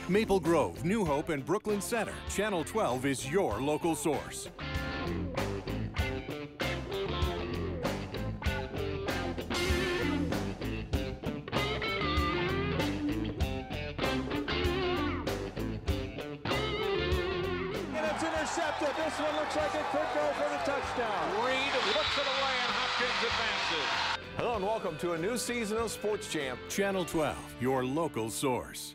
Maple Grove, New Hope, and Brooklyn Center. Channel 12 is your local source. This one looks like it could go for the touchdown. Reed looks it away, and Hopkins advances. Hello and welcome to a new season of Sports Champ. Channel 12, your local source.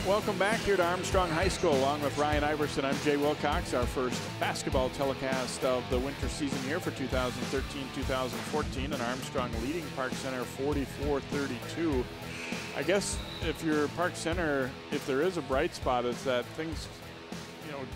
Welcome back here to Armstrong High School. Along with Ryan Iverson, I'm Jay Wilcox. Our first basketball telecast of the winter season here for 2013-2014, and Armstrong leading Park Center 44-32. I guess if you're Park Center, if there is a bright spot, it's that things,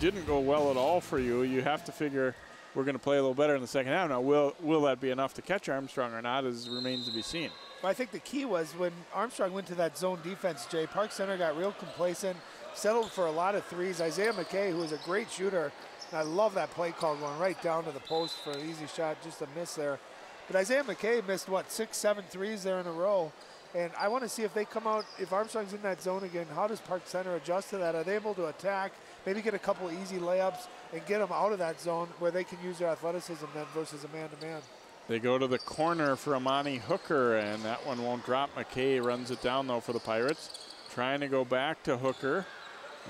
didn't go well at all for you. You have to figure we're going to play a little better in the second half. Now, will that be enough to catch Armstrong or not, remains to be seen. Well, I think the key was when Armstrong went to that zone defense, Jay, Park Center got real complacent, settled for a lot of threes. Isaiah McKay, who is a great shooter, and I love that play call going right down to the post for an easy shot, just a miss there. But Isaiah McKay missed, what, 6, 7 threes there in a row. And I want to see if they come out, if Armstrong's in that zone again, how does Park Center adjust to that? Are they able to attack, maybe get a couple easy layups and get them out of that zone where they can use their athleticism then versus a man-to-man? They go to the corner for Amani Hooker, and that one won't drop. McKay runs it down, though, for the Pirates. Trying to go back to Hooker,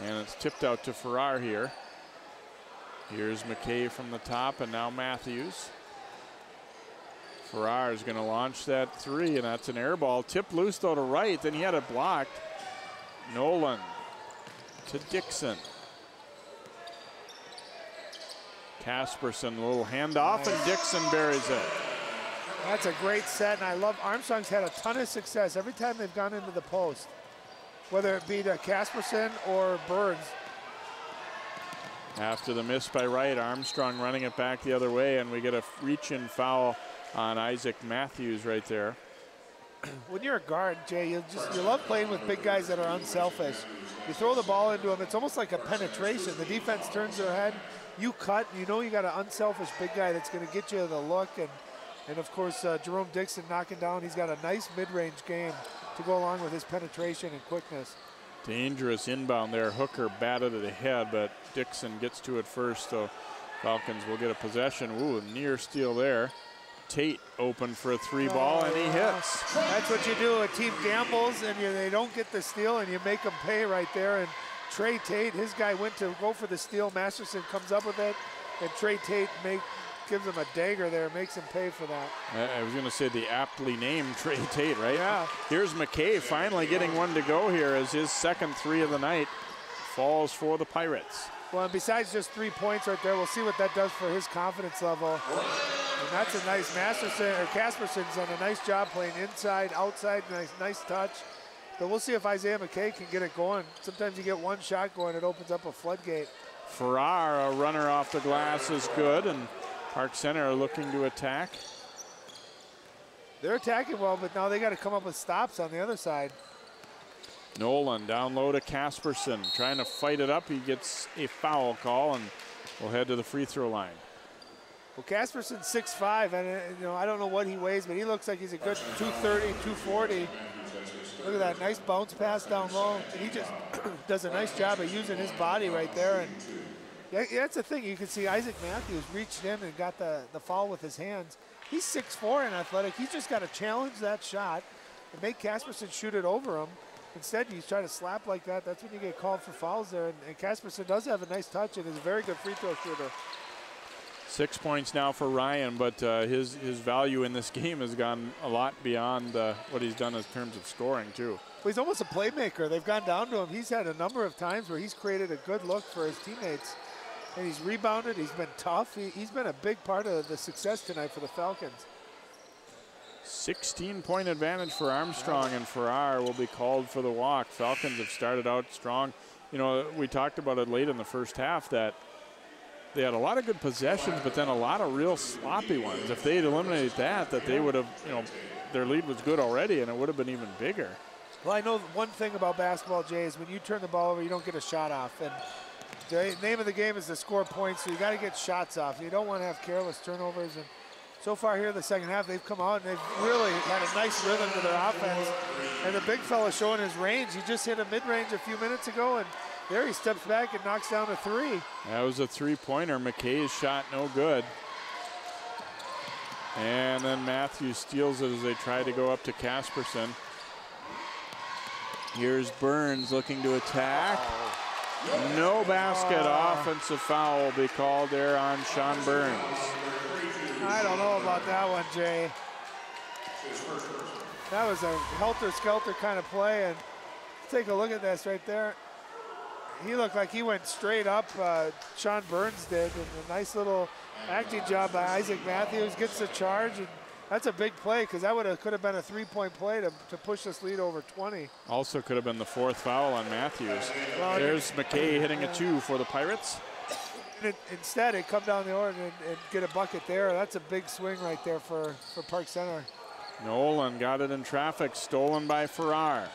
and it's tipped out to Farrar here. Here's McKay from the top, and now Matthews. Farrar is going to launch that three, and that's an air ball. Tip loose, though, to right. Then he had it blocked. Nolan to Dixon. Casperson, a little handoff, and Dixon buries it. That's a great set, and I love Armstrong's had a ton of success every time they've gone into the post, whether it be to Casperson or Burns. After the miss by Wright, Armstrong running it back the other way, and we get a reach-in foul on Isaac Matthews right there. When you're a guard, Jay, you love playing with big guys that are unselfish. You throw the ball into them, it's almost like a penetration. The defense turns their head, you cut, you know you got an unselfish big guy that's going to get you the look. And of course, Jerome Dixon knocking down. He's got a nice mid-range game to go along with his penetration and quickness. Dangerous inbound there. Hooker batted it ahead, but Dixon gets to it first, so Falcons will get a possession. Ooh, near steal there. Tate open for a three ball, and he hits. That's what you do. A team gambles, and they don't get the steal, and you make them pay right there. And Trey Tate, his guy went to go for the steal. Masterson comes up with it, and Trey Tate gives him a dagger there, makes him pay for that. I was going to say the aptly named Trey Tate, right? Yeah. Here's McKay finally getting one to go here as his second three of the night falls for the Pirates. Well, and besides just 3 points right there, we'll see what that does for his confidence level. And that's a nice Casperson's done a nice job playing inside, outside, nice touch. But we'll see if Isaiah McKay can get it going. Sometimes you get one shot going, it opens up a floodgate. Farrar, a runner off the glass, is good, and Park Center are looking to attack. They're attacking well, but now they got to come up with stops on the other side. Nolan down low to Casperson, trying to fight it up. He gets a foul call, and we'll head to the free throw line. Well, Casperson's 6'5", and I don't know what he weighs, but he looks like he's a good 230, 240. Look at that, nice bounce pass down low. And he just does a nice job of using his body right there. And yeah, that's the thing. You can see Isaac Matthews reached in and got the foul with his hands. He's 6'4" and athletic. He's just got to challenge that shot and make Casperson shoot it over him. Instead, you try to slap like that. That's when you get called for fouls there. And Casperson does have a nice touch and is a very good free throw shooter. 6 points now for Ryan, but his value in this game has gone a lot beyond what he's done in terms of scoring, too. Well, he's almost a playmaker. They've gone down to him. He's had a number of times where he's created a good look for his teammates. And he's rebounded. He's been tough. He's been a big part of the success tonight for the Falcons. 16-point advantage for Armstrong, and Farrar will be called for the walk. Falcons have started out strong. We talked about it late in the first half that they had a lot of good possessions, but then a lot of real sloppy ones. If they'd eliminated that they would have, their lead was good already, and it would have been even bigger. Well, I know one thing about basketball, Jay, is when you turn the ball over, you don't get a shot off. And the name of the game is to score points, so you got to get shots off. You don't want to have careless turnovers. And so far here in the second half, they've come out and they've really had a nice rhythm to their offense. And the big fella showing his range. He just hit a mid-range a few minutes ago, and there he steps back and knocks down a three. That was a three-pointer. McKay's shot no good. And then Matthews steals it as they try to go up to Casperson. Here's Burns looking to attack. No basket. Offensive foul will be called there on Sean Burns. I don't know about that one, Jay. That was a helter-skelter kind of play, and take a look at this right there. He looked like he went straight up. Sean Burns did, and a nice little acting job by Isaac Matthews. Gets the charge, and that's a big play because that could have been a three-point play to push this lead over 20. Also could have been the fourth foul on Matthews. Well, there's McKay hitting a two for the Pirates. Instead, it come down the order and get a bucket there. That's a big swing right there for Park Center. Nolan got it in traffic, stolen by Farrar.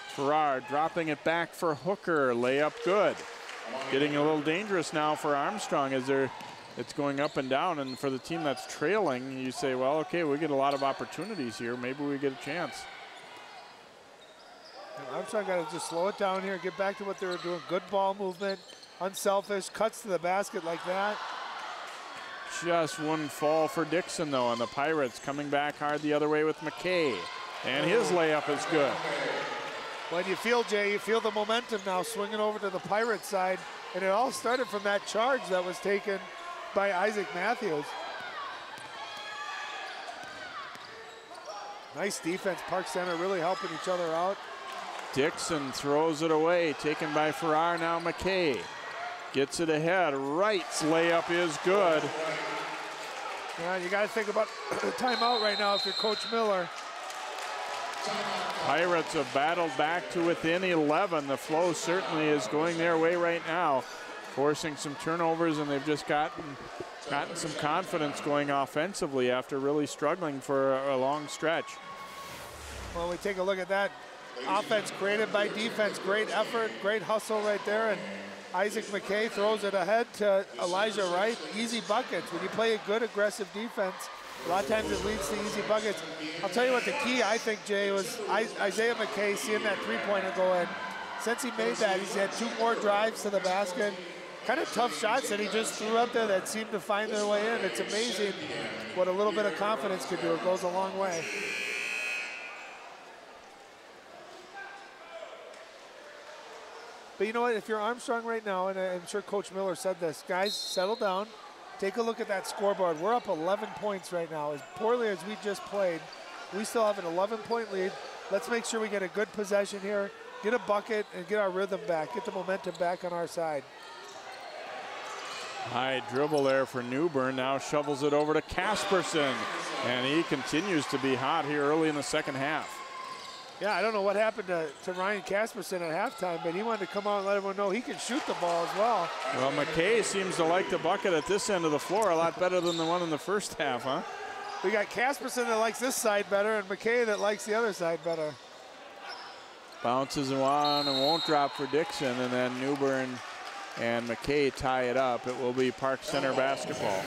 Farrar dropping it back for Hooker, layup good. Getting a little dangerous now for Armstrong as they're it's going up and down. And for the team that's trailing, you say, well, okay, we get a lot of opportunities here. Maybe we get a chance. Armstrong got to just slow it down here, get back to what they were doing. Good ball movement, unselfish, cuts to the basket like that. Just one fall for Dixon, though, and the Pirates coming back hard the other way with McKay. And his layup is good. When you feel, Jay, you feel the momentum now swinging over to the Pirates side. And it all started from that charge that was taken by Isaac Matthews. Nice defense. Park Center really helping each other out. Dixon throws it away, taken by Farrar, now McKay. Gets it ahead, Wright's layup is good. Yeah, you got to think about timeout right now if you're Coach Miller. Pirates have battled back to within 11. The flow certainly is going their way right now, forcing some turnovers, and they've just gotten some confidence going offensively after really struggling for a long stretch. Well, we take a look at that. Offense created by defense, great effort, great hustle right there, and Isaac McKay throws it ahead to Elijah Wright. Easy buckets. When you play a good aggressive defense, a lot of times it leads to easy buckets. I'll tell you what the key, I think, Jay, was Isaiah McKay seeing that three-pointer go in. Since he made that, he's had 2 more drives to the basket. Kind of tough shots that he just threw up there that seemed to find their way in. It's amazing what a little bit of confidence could do. It goes a long way. But you know what, if you're Armstrong right now, and I'm sure Coach Miller said this, guys, settle down. Take a look at that scoreboard. We're up 11 points right now. As poorly as we just played, we still have an 11-point lead. Let's make sure we get a good possession here, get a bucket, and get our rhythm back, get the momentum back on our side. High dribble there for Newbern, now shovels it over to Casperson, and he continues to be hot here early in the second half. Yeah, I don't know what happened to Ryan Casperson at halftime, but he wanted to come out and let everyone know he can shoot the ball as well. Well, McKay seems to like the bucket at this end of the floor a lot better than the one in the first half, huh? We got Casperson that likes this side better and McKay that likes the other side better. Bounces on and won't drop for Dixon, and then Newbern and McKay tie it up. It will be Park Center basketball.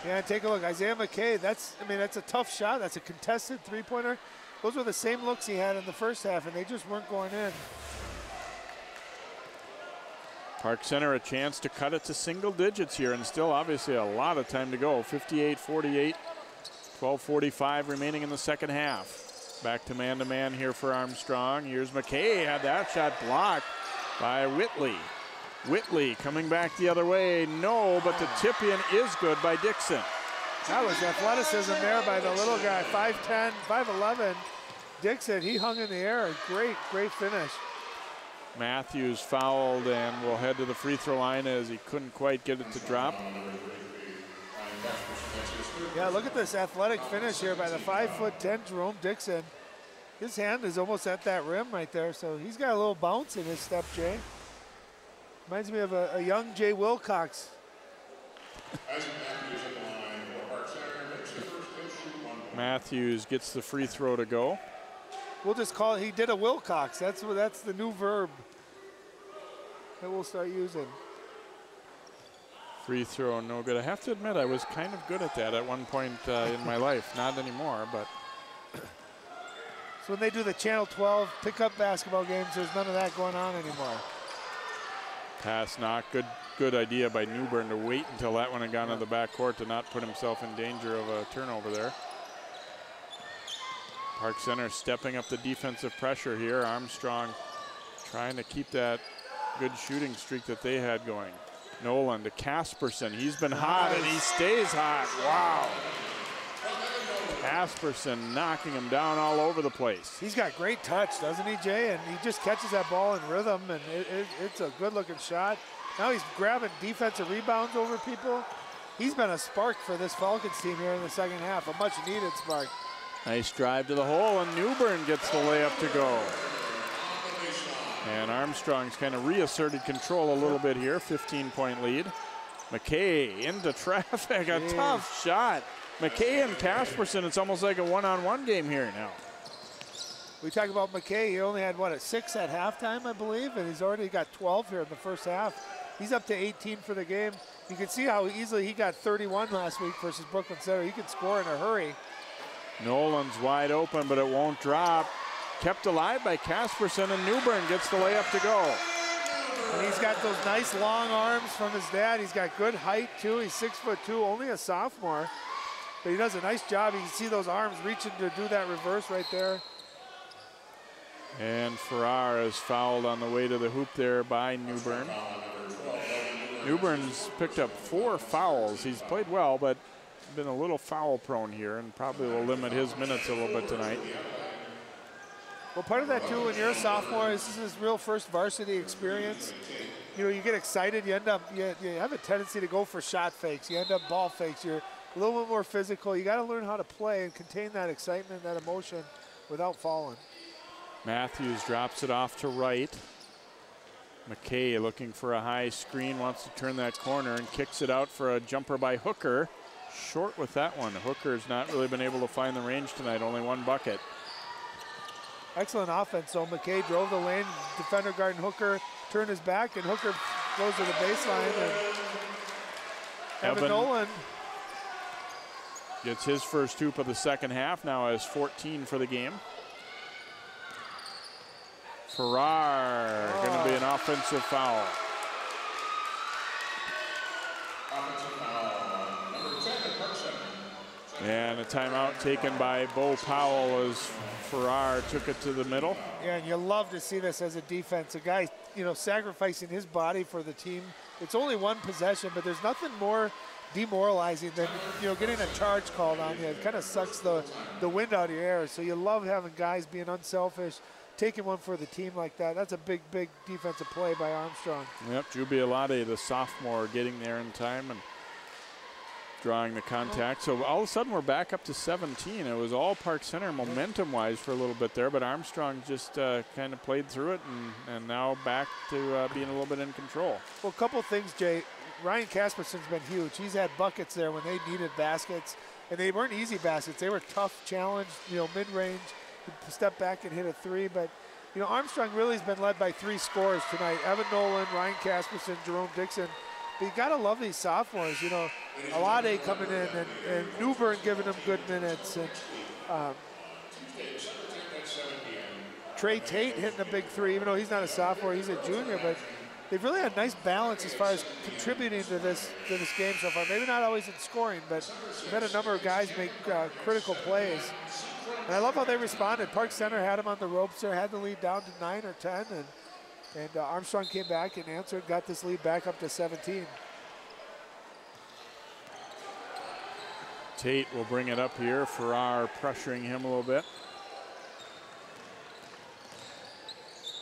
Yeah, take a look. Isaiah McKay, that's a tough shot. That's a contested three-pointer. Those were the same looks he had in the first half, and they just weren't going in. Park Center a chance to cut it to single digits here, and still obviously a lot of time to go. 58-48, 12:45 remaining in the second half. Back to man here for Armstrong. Here's McKay, had that shot blocked by Whitley. Whitley coming back the other way, no, but the tip-in is good by Dixon. That was athleticism there by the little guy, 5'10", 5'11". Dixon, he hung in the air. Great, great finish. Matthews fouled and will head to the free throw line as he couldn't quite get it to drop. Yeah, look at this athletic finish here by the 5'10" Jerome Dixon. His hand is almost at that rim right there, so he's got a little bounce in his step, Jay. Reminds me of a young Jay Wilcox. Matthews gets the free throw to go. We'll just call it, he did a Wilcox. That's the new verb that we'll start using. Free throw, no good. I have to admit, I was kind of good at that at one point in my life. Not anymore, but. So when they do the Channel 12 pickup basketball games, there's none of that going on anymore. Pass knock, good idea by Newbern to wait until that one had gone to the backcourt to not put himself in danger of a turnover there. Park Center stepping up the defensive pressure here. Armstrong trying to keep that good shooting streak that they had going. Nolan to Casperson. He's been hot and he stays hot. Wow. Casperson knocking him down all over the place. He's got great touch, doesn't he, Jay? And he just catches that ball in rhythm, and it's a good-looking shot. Now he's grabbing defensive rebounds over people. He's been a spark for this Falcons team here in the second half, a much-needed spark. Nice drive to the hole, and Newbern gets the layup to go. And Armstrong's kind of reasserted control a little bit here, 15-point lead. McKay into traffic, a tough shot. McKay and Casperson, it's almost like a one-on-one game here now. We talk about McKay, he only had, what, a 6 at halftime, I believe, and he's already got 12 here in the first half. He's up to 18 for the game. You can see how easily he got 31 last week versus Brooklyn Center. He can score in a hurry. Nolan's wide open, but it won't drop. Kept alive by Casperson, and Newbern gets the layup to go. And he's got those nice long arms from his dad. He's got good height too. He's 6'2", only a sophomore. But he does a nice job. You can see those arms reaching to do that reverse right there. And Farrar is fouled on the way to the hoop there by Newbern. Newbern's picked up 4 fouls. He's played well, but been a little foul prone here and probably will limit his minutes a little bit tonight. Well, part of that too, when you're a sophomore, this is his real first varsity experience. You know, you get excited, you have a tendency to go for shot fakes. You end up ball fakes. You're a little bit more physical. You got to learn how to play and contain that excitement, that emotion without falling. Matthews drops it off to right. McKay looking for a high screen, wants to turn that corner and kicks it out for a jumper by Hooker. Short with that one. Hooker's not really been able to find the range tonight, only 1 bucket. Excellent offense. So McKay drove the lane, defender guarding Hooker, turned his back, and Hooker goes to the baseline. And Evan Nolan gets his first hoop of the second half, now has 14 for the game. Farrar, going to be an offensive foul. And a timeout taken by Bo Powell as Farrar took it to the middle. Yeah, and you love to see this as a defense. A guy, you know, sacrificing his body for the team. It's only 1 possession, but there's nothing more demoralizing than, you know, getting a charge called on you. It kind of sucks the wind out of your hair. So you love having guys being unselfish, taking one for the team like that. That's a big, big defensive play by Armstrong. Yep, Jubialati, the sophomore, getting there in time and drawing the contact. So all of a sudden we're back up to 17. It was all Park Center momentum-wise for a little bit there, but Armstrong just kind of played through it and now back to being a little bit in control. Well, a couple things, Jay. Ryan Casperson's been huge. He's had buckets there when they needed baskets, and they weren't easy baskets. They were tough, challenged, you know, mid-range. He'd step back and hit a 3, but you know, Armstrong really has been led by 3 scorers tonight. Evan Nolan, Ryan Casperson, Jerome Dixon. But you gotta love these sophomores, you know. Alade coming in and Newbern giving them good minutes, and Trey Tate hitting a big 3, even though he's not a sophomore, he's a junior, but they've really had nice balance as far as contributing to this game so far. Maybe not always in scoring, but we've had a number of guys make critical plays. And I love how they responded. Park Center had them on the ropes there, had the lead down to 9 or 10, and Armstrong came back and answered, got this lead back up to 17. Tate will bring it up here. Farrar pressuring him a little bit.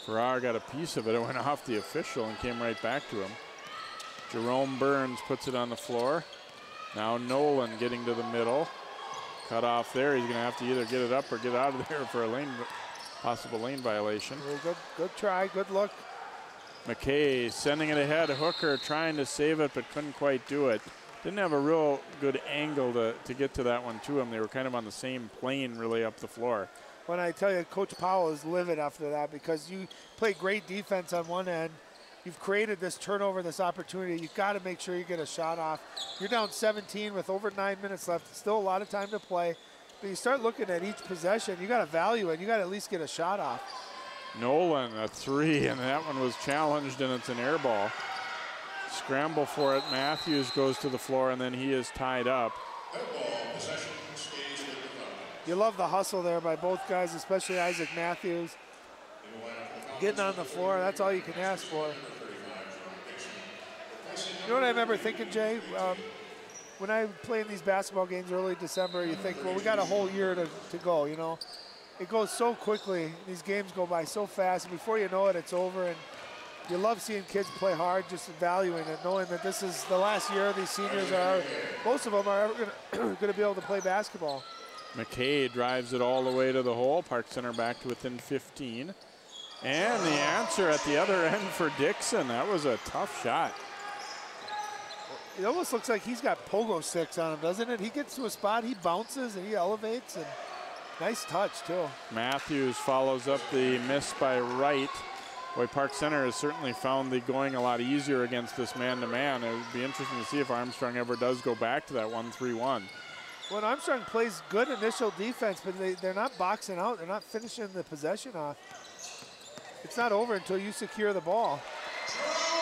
Farrar got a piece of it. It went off the official and came right back to him. Jerome Burns puts it on the floor. Now Nolan getting to the middle. Cut off there. He's going to have to either get it up or get out of there for a possible lane violation. Well, good try, good look. McKay sending it ahead. Hooker trying to save it, but couldn't quite do it. Didn't have a real good angle to get to that one to him. They were kind of on the same plane really up the floor. When I tell you, Coach Powell is livid after that because you play great defense on one end. You've created this turnover, this opportunity. You've got to make sure you get a shot off. You're down 17 with over 9 minutes left. Still a lot of time to play. But you start looking at each possession. You got to value it. You got to at least get a shot off. Nolan, a 3, and that one was challenged, and it's an air ball. Scramble for it. Matthews goes to the floor, and then he is tied up. You love the hustle there by both guys, especially Isaac Matthews. Getting on the floor, that's all you can ask for. You know what I remember thinking, Jay? When I play in these basketball games early December, you think, well, we got a whole year to go, you know. It goes so quickly. These games go by so fast, and before you know it, it's over. And you love seeing kids play hard, just valuing it, knowing that this is the last year these seniors are, most of them are ever going to be able to play basketball. McKay drives it all the way to the hole. Park Center back to within 15. And the answer at the other end for Dixon. That was a tough shot. It almost looks like he's got pogo sticks on him, doesn't it? He gets to a spot, he bounces, and he elevates, and nice touch, too. Matthews follows up the miss by Wright. Boy, Park Center has certainly found the going a lot easier against this man-to-man. It would be interesting to see if Armstrong ever does go back to that 1-3-1. Well, Armstrong plays good initial defense, but they're not boxing out. They're not finishing the possession off. It's not over until you secure the ball.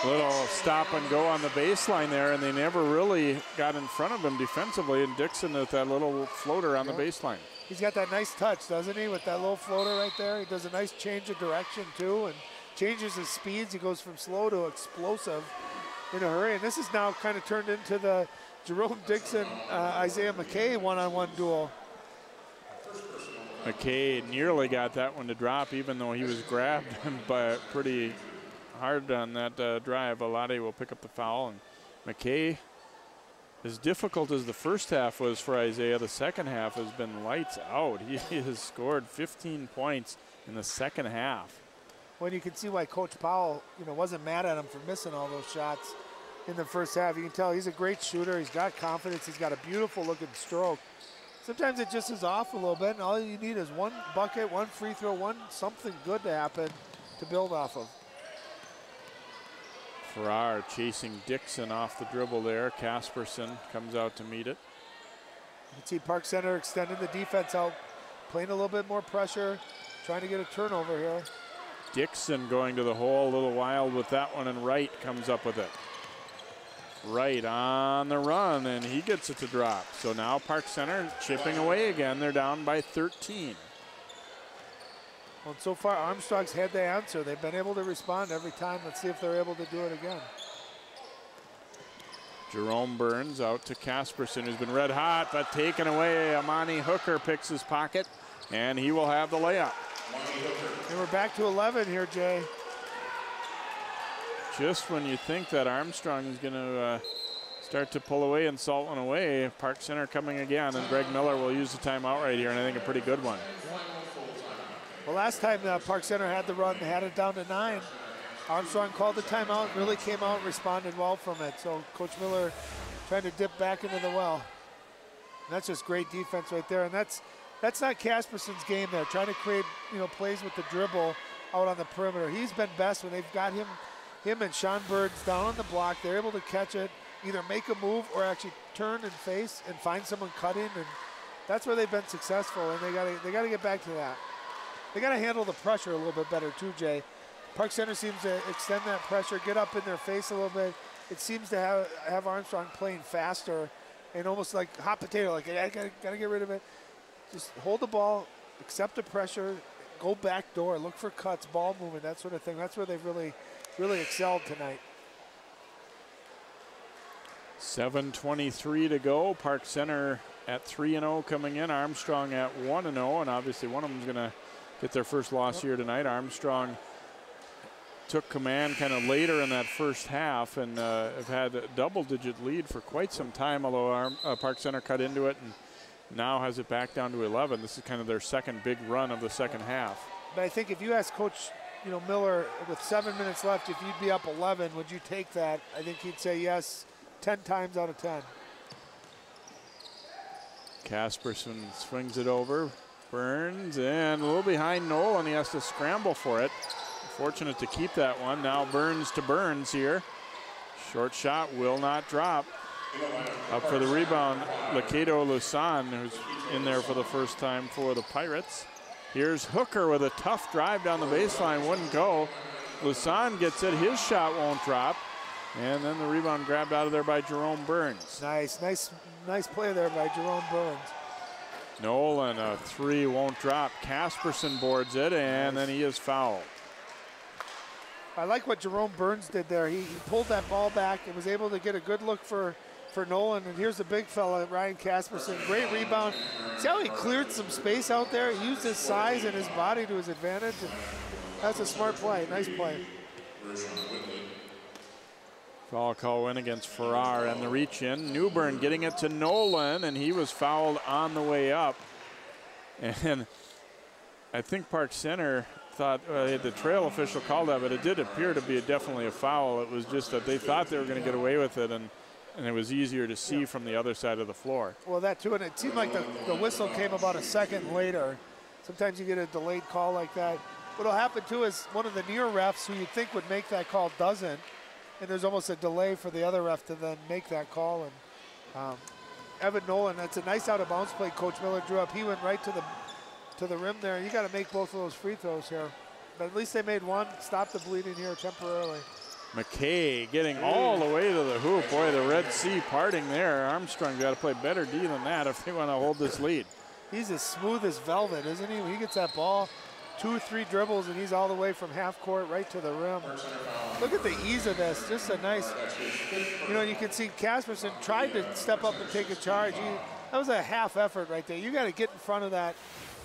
Little stop and go on the baseline there, and they never really got in front of him defensively, and Dixon with that little floater on the baseline. He's got that nice touch, doesn't he, with that little floater right there? He does a nice change of direction, too, and changes his speeds. He goes from slow to explosive in a hurry, and this is now kind of turned into the Jerome Dixon, Isaiah McKay one-on-one duel. McKay nearly got that one to drop, even though he was grabbed by pretty hard on that drive. Alade will pick up the foul, and McKay, as difficult as the first half was for Isaiah, the second half has been lights out. He has scored 15 points in the second half. Well, you can see why Coach Powell, wasn't mad at him for missing all those shots in the first half. You can tell he's a great shooter. He's got confidence. He's got a beautiful looking stroke. Sometimes it just is off a little bit, and all you need is one bucket, one free throw, something good to happen to build off of. Farrar chasing Dixon off the dribble there. Casperson comes out to meet it. You can see Park Center extending the defense out, playing a little bit more pressure, trying to get a turnover here. Dixon going to the hole, a little wild with that one, and Wright comes up with it. Wright on the run, and he gets it to drop. So now Park Center chipping away again. They're down by 13. Well, so far Armstrong's had the answer. They've been able to respond every time. Let's see if they're able to do it again. Jerome Burns out to Casperson, who's been red hot, but taken away. Amani Hooker picks his pocket, and he will have the layup. And we're back to 11 here, Jay. Just when you think that Armstrong is going to start to pull away and salt one away, Park Center coming again, and Greg Miller will use the timeout right here, and I think a pretty good one. Well, last time Park Center had the run, they had it down to 9. Armstrong called the timeout and really came out and responded well from it. So Coach Miller trying to dip back into the well. And that's just great defense right there. And that's not Casperson's game there, trying to create plays with the dribble out on the perimeter. He's been best when they've got him and Sean Birds down on the block. They're able to catch it, either make a move or actually turn and face and find someone cutting. And that's where they've been successful, and they got to get back to that. They got to handle the pressure a little bit better too, Jay. Park Center seems to extend that pressure, get up in their face a little bit. It seems to have Armstrong playing faster and almost like hot potato, like I gotta get rid of it. Just hold the ball, accept the pressure, go back door, look for cuts, ball movement, that sort of thing. That's where they've really excelled tonight. 7:23 to go. Park Center at 3-0 coming in. Armstrong at 1-0, and obviously one of them is going to get their first loss here tonight. Armstrong took command kind of later in that first half and have had a double-digit lead for quite some time, although Park Center cut into it and now has it back down to 11. This is kind of their second big run of the second half. But I think if you ask Coach Miller with 7 minutes left, if you'd be up 11, would you take that? I think he'd say yes 10 times out of 10. Casperson swings it over. Burns, and a little behind Nolan. He has to scramble for it. Fortunate to keep that one. Now Burns to Burns here. Short shot will not drop. Up for the rebound, Lakedo Lusan, who's in there for the first time for the Pirates. Here's Hooker with a tough drive down the baseline, wouldn't go. Lusan gets it, his shot won't drop. And then the rebound grabbed out of there by Jerome Burns. Nice play there by Jerome Burns. Nolan, a three won't drop. Casperson boards it, and then he is fouled. I like what Jerome Burns did there. He pulled that ball back and was able to get a good look for Nolan. And here's the big fella, Ryan Casperson. Great rebound. See how he cleared some space out there? He used his size and his body to his advantage. And that's a smart play. Nice play. Foul call win against Farrar, and the reach in. Newbern getting it to Nolan, and he was fouled on the way up. And I think Park Center thought the trail official called that, but it did appear to be definitely a foul. It was just that they thought they were going to get away with it, and it was easier to see from the other side of the floor. Well, that too, and it seemed like the whistle came about a second later. Sometimes you get a delayed call like that. What'll happen too is one of the near refs who you'd think would make that call doesn't, and there's almost a delay for the other ref to then make that call. And Evan Nolan, that's a nice out of bounds play Coach Miller drew up. He went right to the rim there. You got to make both of those free throws here. But at least they made one, stop the bleeding here temporarily. McKay getting all the way to the hoop. Boy, the Red Sea parting there. Armstrong got to play better D than that if they want to hold this lead. He's as smooth as velvet, isn't he? When he gets that ball, 2 or 3 dribbles, and he's all the way from half court right to the rim. Look at the ease of this. Just a nice, you know, you can see Casperson tried to step up and take a charge. That was a half effort right there. You got to get in front of that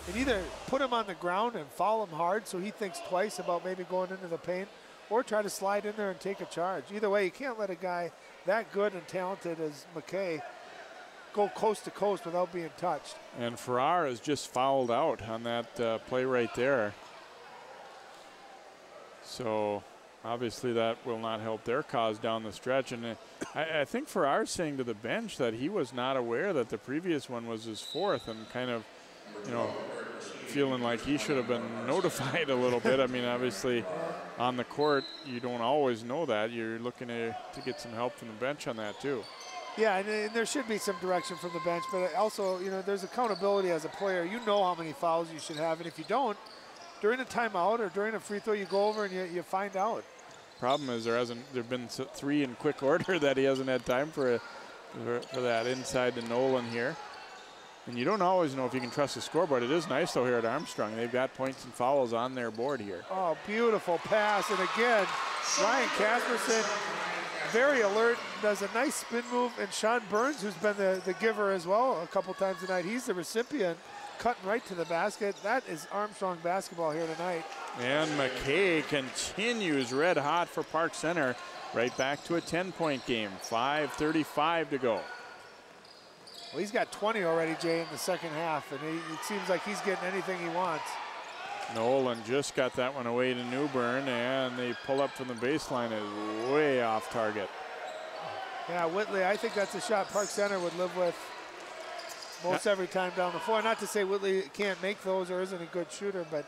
and either put him on the ground and foul him hard so he thinks twice about maybe going into the paint, or try to slide in there and take a charge. Either way, you can't let a guy that good and talented as McKay go coast to coast without being touched. And Farrar is just fouled out on that play right there. So obviously that will not help their cause down the stretch. And I think Farrar's saying to the bench that he was not aware that the previous one was his 4th, and kind of, you know, feeling like he should have been notified a little bit. I mean, obviously on the court, you don't always know that. You're looking to get some help from the bench on that too. Yeah, and there should be some direction from the bench, but also, you know, there's accountability as a player. You know how many fouls you should have, and if you don't, during a timeout or during a free throw, you go over and you find out. Problem is there've been 3 in quick order that he hasn't had time for that inside to Nolan here. And you don't always know if you can trust the scoreboard. It is nice though here at Armstrong. They've got points and fouls on their board here. Oh, beautiful pass, and again, Ryan Casperson, very alert, does a nice spin move, and Sean Burns, who's been the giver as well a couple times tonight, he's the recipient, cutting right to the basket. That is Armstrong basketball here tonight. And McKay continues red hot for Park Center, right back to a 10-point game. 5:35 to go. Well, he's got 20 already, Jay, in the second half, and it seems like he's getting anything he wants. Nolan just got that one away to Newburn, and they pull up from the baseline. Is way off target. Yeah, Whitley, I think that's a shot Park Center would live with most every time down the floor. Not to say Whitley can't make those or isn't a good shooter, but.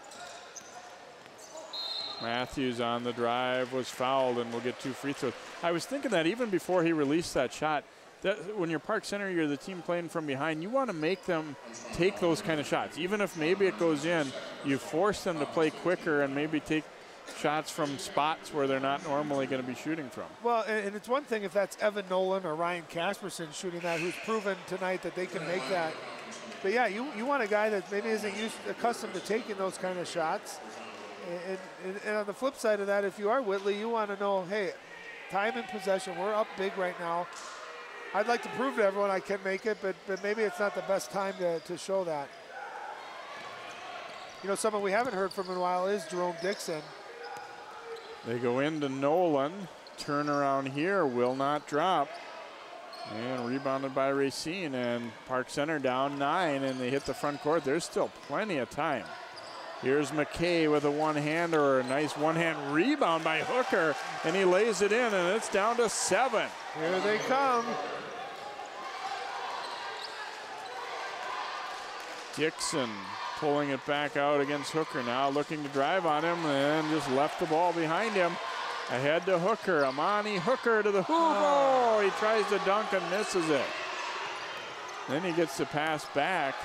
Matthews on the drive was fouled and will get 2 free throws. I was thinking that even before he released that shot, that when you're Park Center, you're the team playing from behind, you want to make them take those kind of shots. Even if maybe it goes in, you force them to play quicker and maybe take shots from spots where they're not normally going to be shooting from. Well, and it's one thing if that's Evan Nolan or Ryan Casperson shooting that, who's proven tonight that they can make that. But yeah, you want a guy that maybe isn't accustomed to taking those kind of shots. And on the flip side of that, if you are Whitley, you want to know, hey, time and possession, we're up big right now. I'd like to prove to everyone I can make it, but maybe it's not the best time to show that. You know, someone we haven't heard from in a while is Jerome Dixon. They go into Nolan. Turnaround here will not drop. And rebounded by Racine, and Park Center down 9, and they hit the front court. There's still plenty of time. Here's McKay with a one-hander, a nice one-hand rebound by Hooker, and he lays it in, and it's down to 7. Here they come. Dixon pulling it back out against Hooker now, looking to drive on him, and just left the ball behind him. Ahead to Hooker, Amani Hooker to the hoop. Oh, he tries to dunk and misses it. Then he gets the pass back.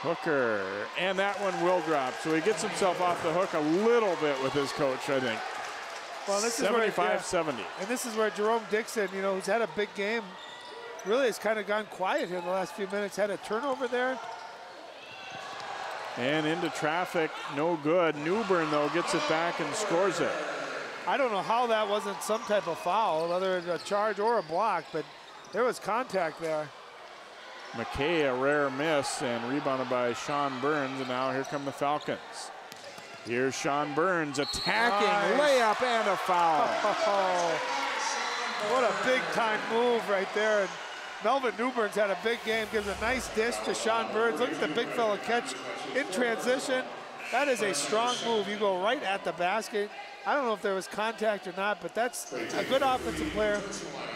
Hooker, and that one will drop. So he gets himself off the hook a little bit with his coach, I think. Well, this 75-70. And this is where Jerome Dixon, you know, who's had a big game, really has kind of gone quiet here in the last few minutes. Had a turnover there. And into traffic, no good. Newburn, though, gets it back and scores it. I don't know how that wasn't some type of foul, whether it's a charge or a block, but there was contact there. McKay, a rare miss, and rebounded by Sean Burns, and now here come the Falcons. Here's Sean Burns attacking, layup and a foul. Oh, what a big-time move right there. And Melvin Newburn's had a big game, gives a nice dish to Sean Burns. Look at the big fella catch in transition. That is a strong move. You go right at the basket. I don't know if there was contact or not, but that's a good offensive player.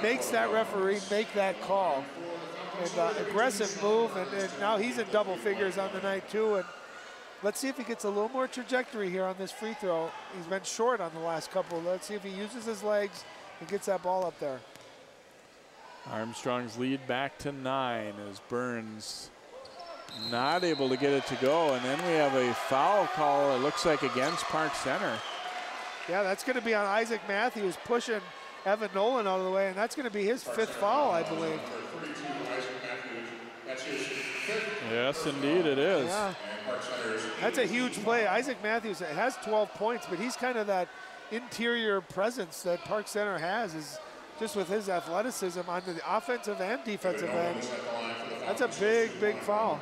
Makes that referee make that call. And aggressive move, and now he's in double figures on the night too. And Let's see if he gets a little more trajectory here on this free throw. He's been short on the last couple. Let's see if he uses his legs and gets that ball up there. Armstrong's lead back to 9 as Burns not able to get it to go. And then we have a foul call, it looks like, against Park Center. Yeah, that's going to be on Isaac Matthews pushing Evan Nolan out of the way, and that's going to be his 5th foul, I believe. Yes, indeed it is. Yeah. That's a huge play. Isaac Matthews has 12 points, but he's kind of that interior presence that Park Center has, is just with his athleticism on the offensive and defensive end. That's a big, big foul.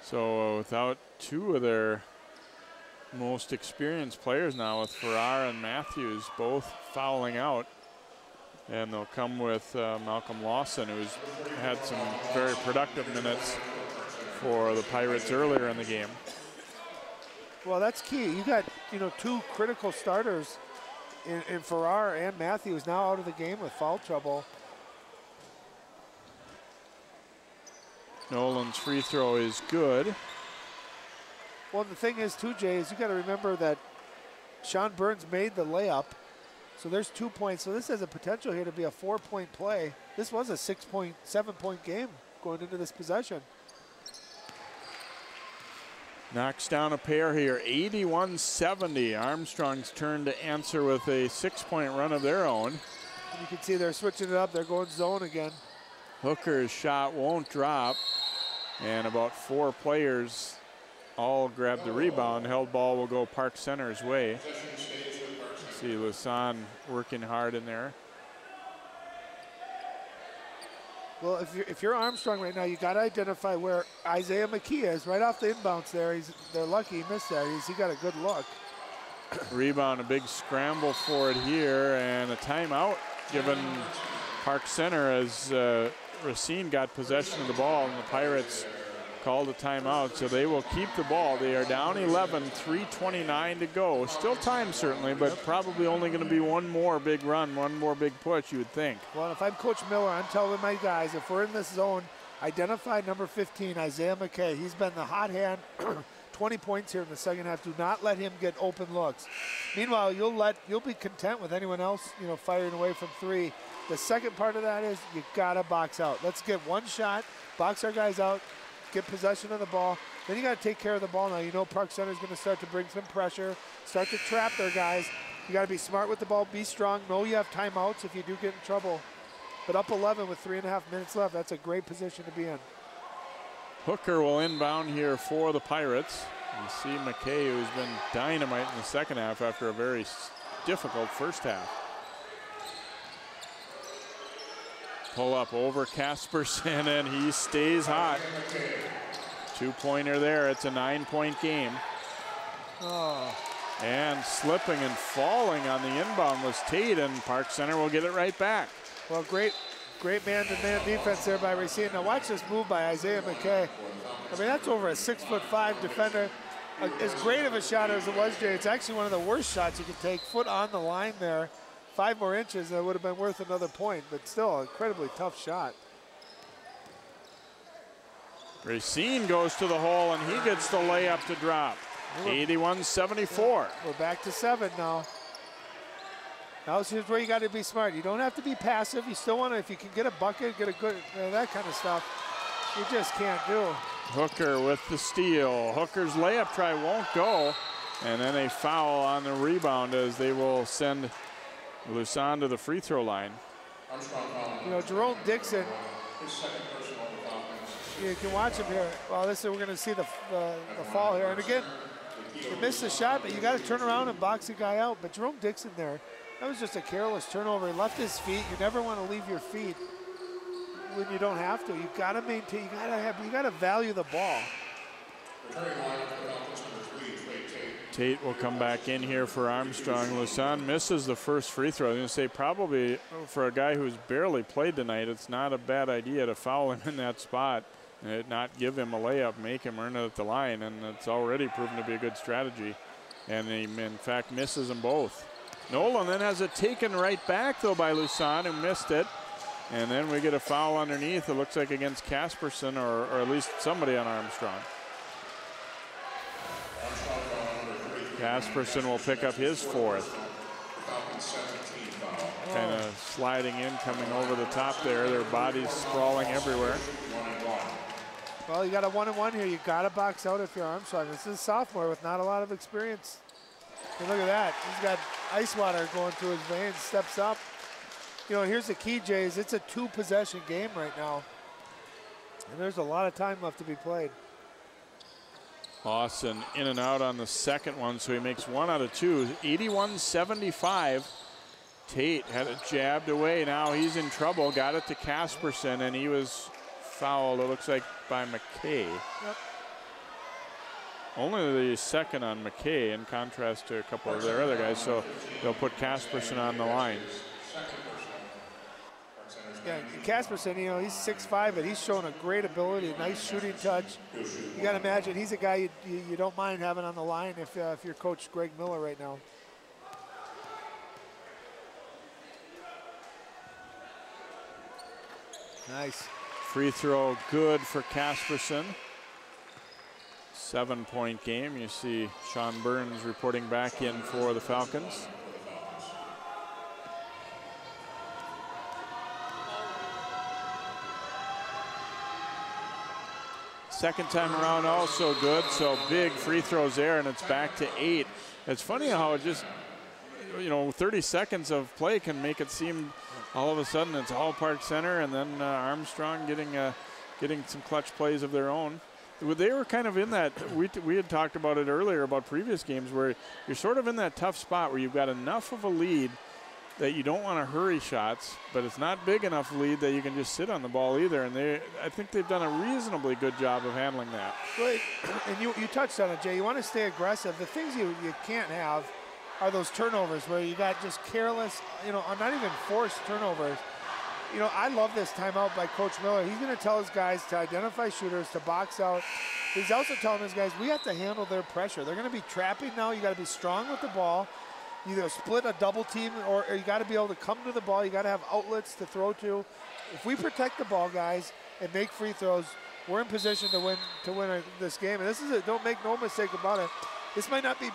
So without 2 of their most experienced players now, with Farrar and Matthews both fouling out, and they'll come with Malcolm Lawson, who's had some very productive minutes for the Pirates earlier in the game. Well, that's key. You got, 2 critical starters in Farrar and Matthews now out of the game with foul trouble. Nolan's free throw is good. Well, the thing is, too, Jay, is you got to remember that Sean Burns made the layup. So there's 2 points. So this has a potential here to be a 4-point play. This was a 7-point game going into this possession. Knocks down a pair here, 81-70. Armstrong's turn to answer with a 6-point run of their own. And you can see they're switching it up. They're going zone again. Hooker's shot won't drop. And about 4 players all grab the rebound. Held ball will go Park Center's way. See Lusan working hard in there. Well, if you're Armstrong right now, you got to identify where Isaiah McKee is. Right off the inbounds there, they're lucky he missed that. He got a good look. Rebound, a big scramble for it here, and a timeout given Park Center as Racine got possession of the ball, and the Pirates called a timeout, so they will keep the ball. They are down 11, 3:29 to go. Still time, certainly, but probably only going to be one more big run, one more big push, you would think. Well, if I'm Coach Miller, I'm telling my guys, if we're in this zone, identify number 15, Isaiah McKay. He's been the hot hand, 20 points here in the second half. Do not let him get open looks. Meanwhile, you'll be content with anyone else, firing away from 3. The second part of that is you gotta box out. Let's get one shot, box our guys out, get possession of the ball. Then you got to take care of the ball now. Park Center is going to start to bring some pressure, start to trap their guys. You got to be smart with the ball, be strong. Know you have timeouts if you do get in trouble. But up 11 with 3.5 minutes left, that's a great position to be in. Hooker will inbound here for the Pirates. You see McKay, who's been dynamite in the second half after a very difficult first half. Pull up over Casperson, and he stays hot. 2-pointer there. It's a 9-point game. Oh. And slipping and falling on the inbound was Tate, and Park Center will get it right back. Well, great man-to-man defense there by Racine. Now watch this move by Isaiah McKay. I mean, that's over a 6'5" defender. As great of a shot as it was, Jay, it's actually one of the worst shots you could take. Foot on the line there. 5 more inches, that would have been worth another point, but still, incredibly tough shot. Racine goes to the hole, and he gets the layup to drop. 81-74. We're back to 7 now. Now here's where you got to be smart. You don't have to be passive. You still want to, if you can get a bucket, get a good, that kind of stuff, you just can't do. Hooker with the steal. Hooker's layup try won't go, and then a foul on the rebound as they will send Lusan to the free throw line. Jerome Dixon, you can watch him here. Well, we're going to see the fall here. And again, you missed the shot, but you got to turn around and box the guy out. But Jerome Dixon there, that was just a careless turnover. He left his feet. You never want to leave your feet when you don't have to. You got to maintain. You got to value the ball. Tate will come back in here for Armstrong. Lusan misses the first free throw. I was going to say probably for a guy who's barely played tonight, it's not a bad idea to foul him in that spot and not give him a layup, make him earn it at the line, and it's already proven to be a good strategy. And he, in fact, misses them both. Nolan then has it taken right back, though, by Lusan, who missed it. And then we get a foul underneath, it looks like against Casperson, or at least somebody on Armstrong. Casperson will pick up his 4th. Kind of sliding in, coming over the top there. Their bodies sprawling everywhere. Well, you got a 1-on-1 here. You got to box out if you're Armstrong. This is a sophomore with not a lot of experience. And look at that. He's got ice water going through his veins, steps up. You know, here's the key, Jay, is it's a 2-possession game right now. And there's a lot of time left to be played. Lawson in and out on the second one, so he makes 1 out of 2. 81-75. Tate had it jabbed away. Now he's in trouble. Got it to Casperson, and he was fouled, it looks like, by McKay. Yep. Only the second on McKay, in contrast to a couple of their other guys, so they'll put Casperson on the line. Yeah, Casperson, you know, he's 6'5", but he's shown a great ability, a nice shooting touch. You got to imagine he's a guy you don't mind having on the line if you're Coach Greg Miller right now. Nice. Free throw good for Casperson. 7-point game. You see Sean Burns reporting back in for the Falcons. Second time around also good, so big free throws there, and it's back to 8. It's funny how it just, you know, 30 seconds of play can make it seem all of a sudden it's all Park Center, and then Armstrong getting some clutch plays of their own. They were kind of in that, we had talked about it earlier about previous games where you're sort of in that tough spot where you've got enough of a lead that you don't want to hurry shots, but it's not big enough lead that you can just sit on the ball either. And I think they've done a reasonably good job of handling that. Right, and you touched on it, Jay. You want to stay aggressive. The things you can't have are those turnovers where you got just careless, you know, not even forced turnovers. You know, I love this timeout by Coach Miller. He's going to tell his guys to identify shooters, to box out. He's also telling his guys, we have to handle their pressure. They're going to be trapping now. You got to be strong with the ball. Either split a double team or you got to be able to come to the ball. You got to have outlets to throw to. If we protect the ball, guys, and make free throws, we're in position to win this game. And this is don't make no mistake about it. This might not be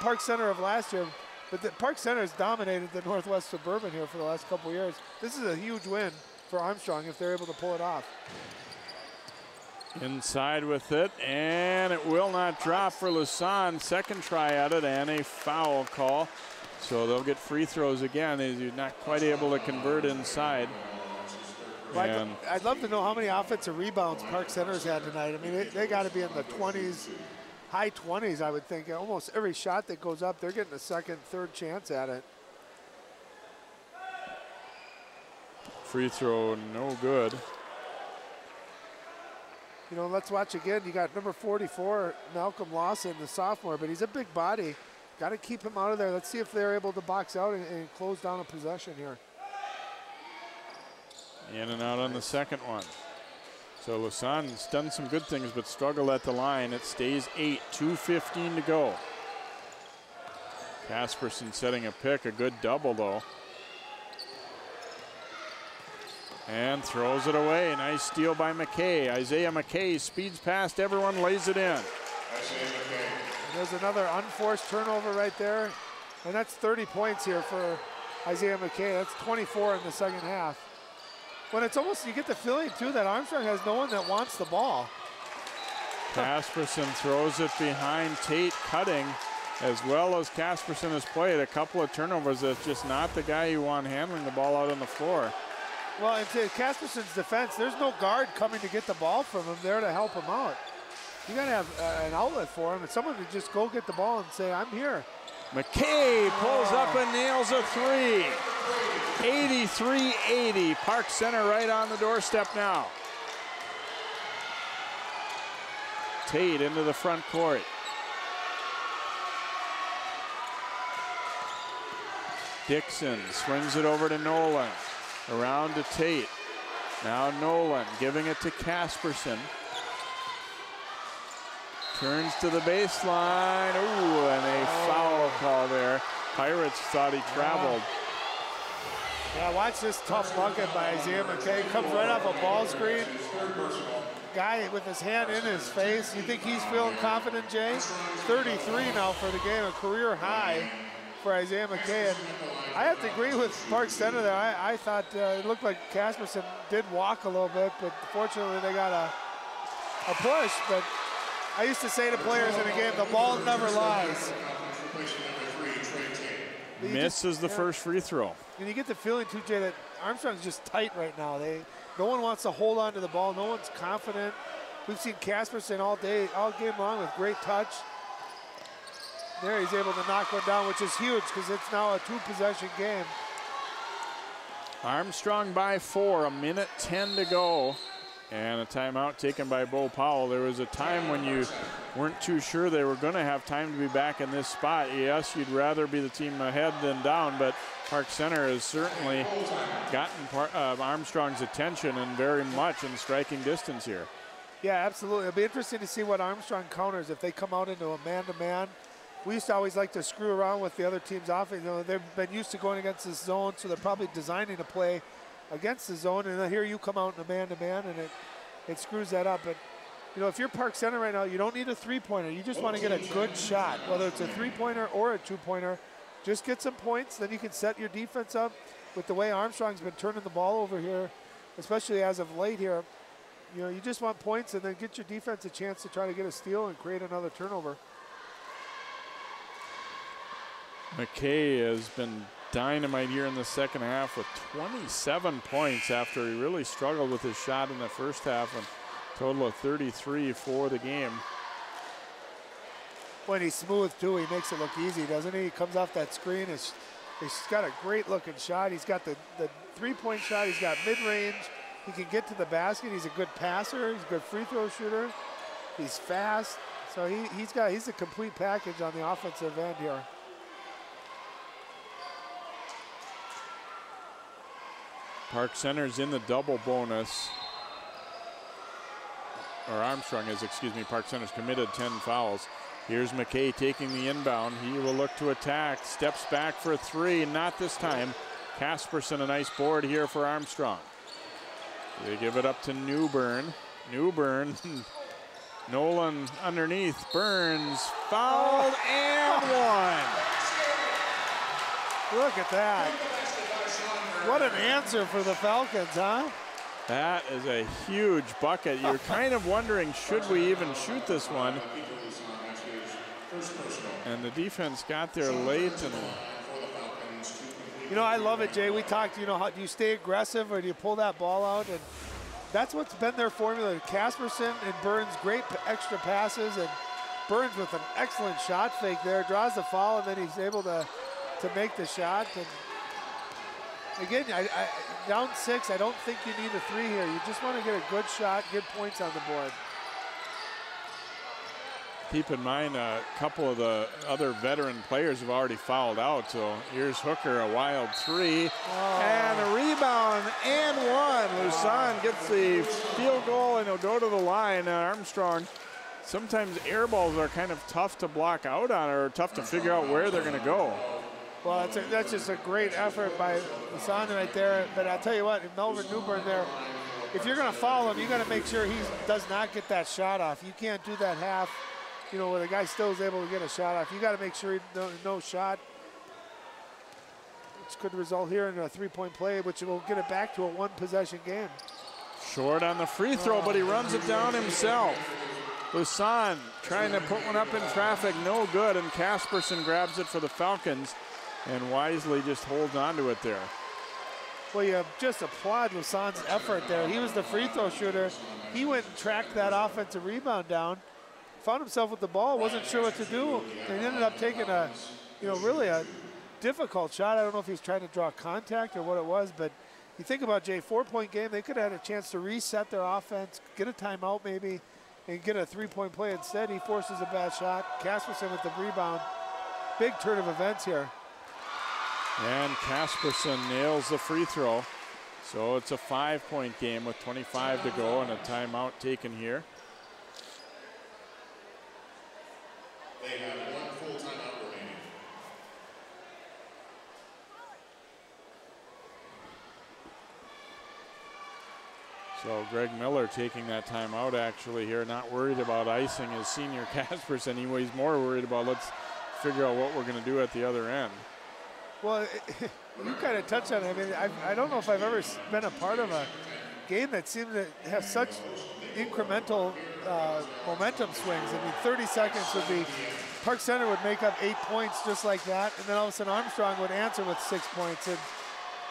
Park Center of last year, but the Park Center has dominated the Northwest Suburban here for the last couple of years. This is a huge win for Armstrong if they're able to pull it off. Inside with it, and it will not drop for Lasan. Second try at it, and a foul call. So they'll get free throws again as you're not quite able to convert inside. Well, I'd love to know how many offensive rebounds Park Center's had tonight. I mean, they got to be in the 20s, high 20s, I would think. Almost every shot that goes up, they're getting a second, third chance at it. Free throw, no good. You know, let's watch again. You got number 44, Malcolm Lawson, the sophomore, but he's a big body. Got to keep him out of there. Let's see if they're able to box out and close down a possession here. In and out on the second one. So Lasan's done some good things, but struggled at the line. It stays 8, 2:15 to go. Casperson setting a pick, a good double though. And throws it away. Nice steal by McKay. Isaiah McKay speeds past everyone, lays it in. There's another unforced turnover right there. And that's 30 points here for Isaiah McKay. That's 24 in the second half. When it's almost, you get the feeling too that Armstrong has no one that wants the ball. Casperson throws it behind Tate, cutting. As well as Casperson has played a couple of turnovers, that's just not the guy you want handling the ball out on the floor. Well, and to Casperson's defense, there's no guard coming to get the ball from him there to help him out. You got to have an outlet for him and someone to just go get the ball and say, I'm here. McKay pulls up and nails a three. 83-80. Park Center right on the doorstep now. Tate into the front court. Dixon swings it over to Nolan. Around to Tate. Now Nolan giving it to Casperson. Turns to the baseline. Ooh, and a foul call there. Pirates thought he traveled. Yeah, watch this tough bucket by Isaiah McKay. Comes right off a ball screen. guy with his hand in his face. You think he's feeling confident, Jay? 33 now for the game, a career high for Isaiah McKay. And I have to agree with Park Center there. I thought it looked like Casperson did walk a little bit, but fortunately they got a push. But I used to say to players in a game, the ball never lies. Misses the first free throw. And you get the feeling too, Jay, that Armstrong's just tight right now. No one wants to hold on to the ball. No one's confident. We've seen Casperson all game long with great touch. There he's able to knock one down, which is huge because it's now a 2-possession game. Armstrong by 4, 1:10 to go. And a timeout taken by Bo Powell. There was a time when you weren't too sure they were going to have time to be back in this spot. Yes, you'd rather be the team ahead than down, but Park Center has certainly gotten Armstrong's attention and very much in striking distance here. Yeah, absolutely. It'll be interesting to see what Armstrong counters if they come out into a man-to-man. We used to always like to screw around with the other team's offense. You know, they've been used to going against the zone, so they're probably designing a play against the zone, and then here you come out in a man-to-man, and it screws that up. But, you know, if you're Park Center right now, you don't need a three-pointer. You just want to get a good shot, whether it's a three-pointer or a two-pointer. Just get some points, then you can set your defense up with the way Armstrong's been turning the ball over here, especially as of late here. You know, you just want points and then get your defense a chance to try to get a steal and create another turnover. McKay has been dynamite here in the second half with 27 points after he really struggled with his shot in the first half, and a total of 33 for the game. When he's smooth too, he makes it look easy, doesn't he? He comes off that screen. He's got a great looking shot. He's got the three-point shot. He's got mid-range. He can get to the basket. He's a good passer. He's a good free throw shooter. He's fast. So he's a complete package on the offensive end here. Park Center's in the double bonus. Or Armstrong is, excuse me. Park Center's committed 10 fouls. Here's McKay taking the inbound. He will look to attack. Steps back for a three. Not this time. Casperson, a nice board here for Armstrong. They give it up to Newburn. Newburn. Nolan underneath. Burns. Fouled and one. Look at that. What an answer for the Falcons, huh? That is a huge bucket. You're kind of wondering, should we even shoot this one? And the defense got there late. And you know, I love it, Jay. We talked, you know, how do you stay aggressive or do you pull that ball out? And that's what's been their formula. Casperson and Burns, great extra passes, and Burns with an excellent shot fake there, draws the foul, and then he's able to make the shot. And again, down 6, I don't think you need a three here. You just want to get a good shot, get points on the board. Keep in mind, a couple of the other veteran players have already fouled out. So here's Hooker, a wild three, and a rebound and one. Lusan gets the field goal, and he'll go to the line. Armstrong, sometimes air balls are kind of tough to block out on, or tough to figure out where they're going to go. Well, that's just a great effort by Lusan right there. But I'll tell you what, Melvin Newburn there, if you're going to foul him, you got to make sure he does not get that shot off. You can't do that half, you know, where the guy still is able to get a shot off. You got to make sure no shot, which could result here in a three-point play, which will get it back to a one-possession game. Short on the free throw, but he runs it down himself. Lusan trying to put one up in traffic, no good, and Casperson grabs it for the Falcons and wisely just holds on to it there. Well, you just applaud Lusan's effort there. He was the free throw shooter. He went and tracked that offensive rebound down, found himself with the ball, wasn't sure what to do, and ended up taking a, you know, really a difficult shot. I don't know if he was trying to draw contact or what it was, but you think about, Jay, 4-point game, they could have had a chance to reset their offense, get a timeout maybe, and get a three-point play. Instead, he forces a bad shot. Casperson with the rebound. Big turn of events here. And Casperson nails the free throw. So it's a 5-point game with 25 to go and a timeout taken here. They have one full timeout remaining. So Greg Miller taking that timeout actually here, not worried about icing his senior Casperson. He's more worried about let's figure out what we're going to do at the other end. Well, you kind of touched on it. I mean, I don't know if I've ever been a part of a game that seemed to have such incremental momentum swings. I mean, 30 seconds would be, Park Center would make up 8 points just like that, and then all of a sudden Armstrong would answer with 6 points. And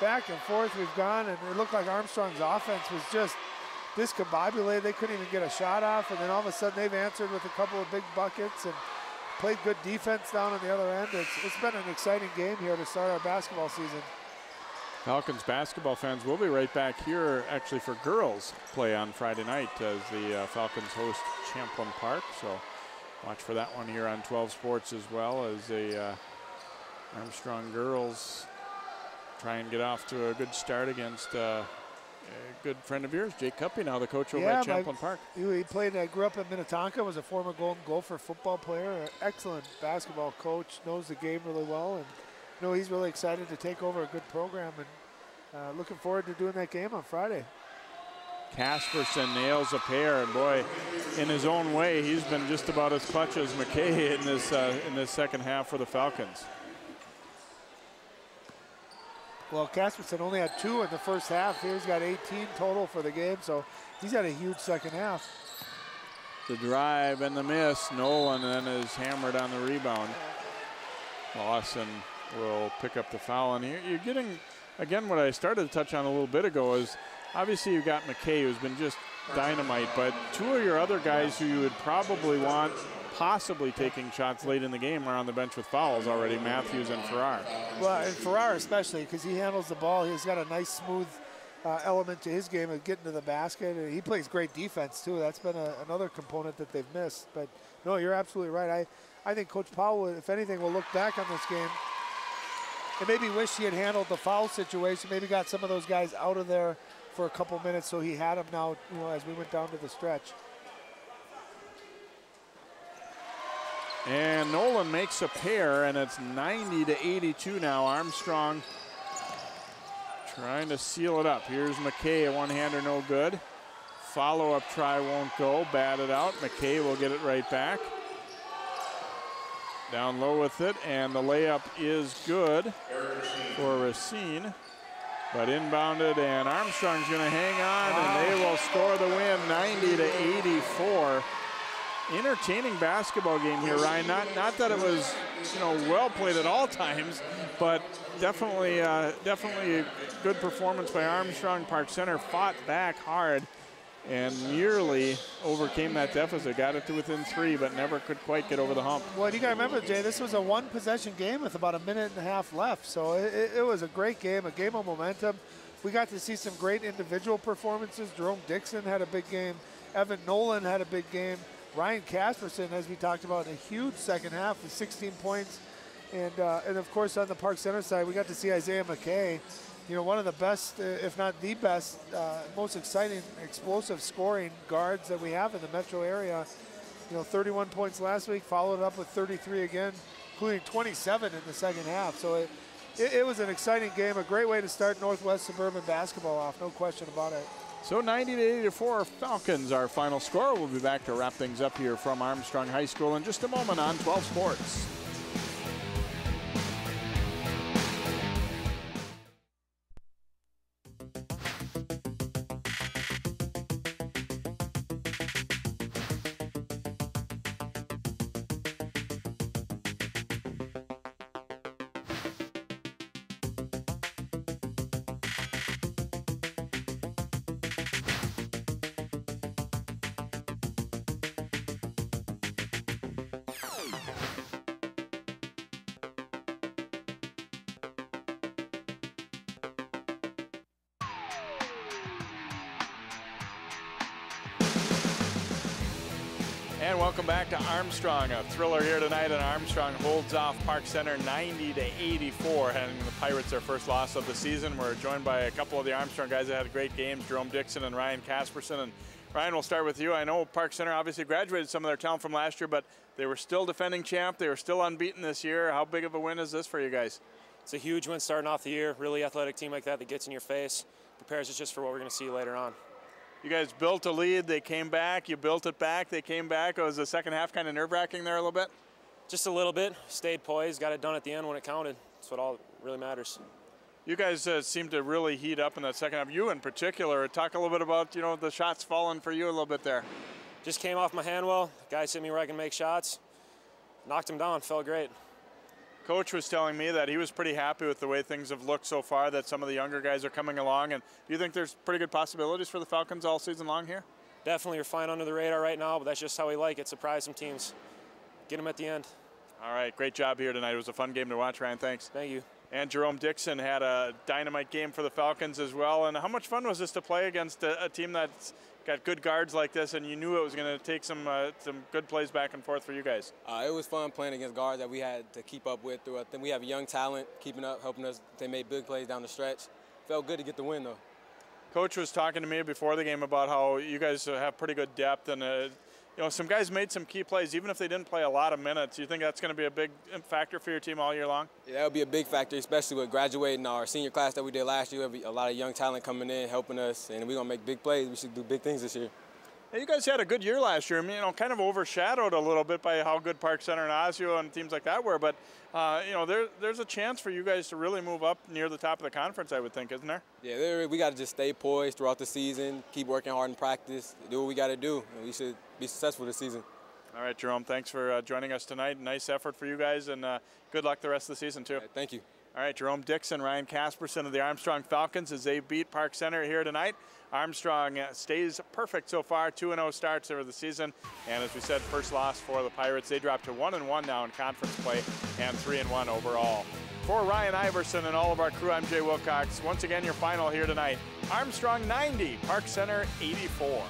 back and forth we've gone, and it looked like Armstrong's offense was just discombobulated. They couldn't even get a shot off, and then all of a sudden they've answered with a couple of big buckets and played good defense down on the other end. It's been an exciting game here to start our basketball season. Falcons basketball fans, we'll be right back here actually for girls play on Friday night as the Falcons host Champlin Park. So watch for that one here on 12 Sports, as well as the Armstrong girls try and get off to a good start against a good friend of yours, Jake Cuppy, now the coach over at Champlin Park. He played, grew up in Minnetonka, was a former Golden Gopher football player, an excellent basketball coach, knows the game really well, and he's really excited to take over a good program, and looking forward to doing that game on Friday. Casperson nails a pair, and boy, in his own way, he's been just about as clutch as McKay in this second half for the Falcons. Well, Casperson only had 2 in the first half. He's got 18 total for the game, so he's had a huge second half. The drive and the miss. Nolan then is hammered on the rebound. Lawson will pick up the foul. And you're getting, again, what I started to touch on a little bit ago is obviously you've got McKay, who's been just dynamite, but 2 of your other guys who you would probably want possibly taking shots late in the game are on the bench with fouls already, Matthews and Farrar. Well, and Farrar especially, because he handles the ball. He's got a nice, smooth element to his game of getting to the basket. And he plays great defense, too. That's been another component that they've missed. But, no, you're absolutely right. I think Coach Powell, if anything, will look back on this game and maybe wish he had handled the foul situation, maybe got some of those guys out of there for a couple minutes so he had them now, as we went down to the stretch. And Nolan makes a pair, and it's 90-82 now. Armstrong trying to seal it up. Here's McKay, a one-hander, no good. Follow-up try won't go, batted out. McKay will get it right back. Down low with it, and the layup is good for Racine. But inbounded, and Armstrong's gonna hang on, and they will score the win, 90-84. Entertaining basketball game here, Ryan. Not that it was, well played at all times, but definitely a good performance by Armstrong. Park Center fought back hard and nearly overcame that deficit. Got it to within 3, but never could quite get over the hump. Well, you got to remember, Jay, this was a one-possession game with about a minute and a half left, so it was a great game, a game of momentum. We got to see some great individual performances. Jerome Dixon had a big game. Evan Nolan had a big game. Ryan Casperson, as we talked about, in a huge second half with 16 points. And of course, on the Park Center side, we got to see Isaiah McKay, one of the best, if not the best, most exciting, explosive scoring guards that we have in the metro area. 31 points last week, followed up with 33 again, including 27 in the second half. So it was an exciting game, a great way to start Northwest Suburban basketball off, no question about it. So 90-84 Falcons, our final score. We'll be back to wrap things up here from Armstrong High School in just a moment on 12 Sports. And welcome back to Armstrong. A thriller here tonight, and Armstrong holds off Park Center 90-84, handing the Pirates their first loss of the season. We're joined by a couple of the Armstrong guys that had great games, Jerome Dixon and Ryan Casperson. And Ryan, we'll start with you. I know Park Center obviously graduated some of their talent from last year, but they were still defending champ. They were still unbeaten this year. How big of a win is this for you guys? It's a huge win starting off the year. Really athletic team like that gets in your face, prepares us just for what we're going to see later on. You guys built a lead, they came back, you built it back, they came back. Was the second half kind of nerve-wracking there a little bit? Just a little bit. Stayed poised, got it done at the end when it counted. That's what all really matters. You guys seem to really heat up in that second half. You in particular, talk a little bit about, the shots falling for you a little bit there. Just came off my hand well. Guys hit me where I can make shots. Knocked him down, felt great. Coach was telling me that he was pretty happy with the way things have looked so far, that some of the younger guys are coming along. And do you think there's pretty good possibilities for the Falcons all season long here? Definitely, we're flying under the radar right now, but that's just how we like it, surprise some teams. Get them at the end. All right, great job here tonight. It was a fun game to watch, Ryan. Thanks. Thank you. And Jerome Dixon had a dynamite game for the Falcons as well. And how much fun was this to play against a team that's got good guards like this, and you knew it was going to take some good plays back and forth for you guys? It was fun playing against guards that we had to keep up with. I think we have young talent keeping up, helping us. They made big plays down the stretch. Felt good to get the win, though. Coach was talking to me before the game about how you guys have pretty good depth, and some guys made some key plays, even if they didn't play a lot of minutes. You think that's going to be a big factor for your team all year long? Yeah, that would be a big factor, especially with graduating our senior class that we did last year. We have a lot of young talent coming in, helping us, and we're going to make big plays. We should do big things this year. Hey, you guys had a good year last year. I mean, kind of overshadowed a little bit by how good Park Center and Osseo and teams like that were. But, there's a chance for you guys to really move up near the top of the conference, I would think, isn't there? Yeah, we got to just stay poised throughout the season, keep working hard in practice, do what we got to do, and we should be successful this season. All right, Jerome, thanks for joining us tonight. Nice effort for you guys, and good luck the rest of the season, too. Right, thank you. All right, Jerome Dixon, Ryan Casperson of the Armstrong Falcons as they beat Park Center here tonight. Armstrong stays perfect so far, 2-0 starts over the season. And as we said, first loss for the Pirates. They dropped to 1-1 now in conference play and 3-1 overall. For Ryan Iverson and all of our crew, I'm Jay Wilcox. Once again, your final here tonight. Armstrong 90, Park Center 84.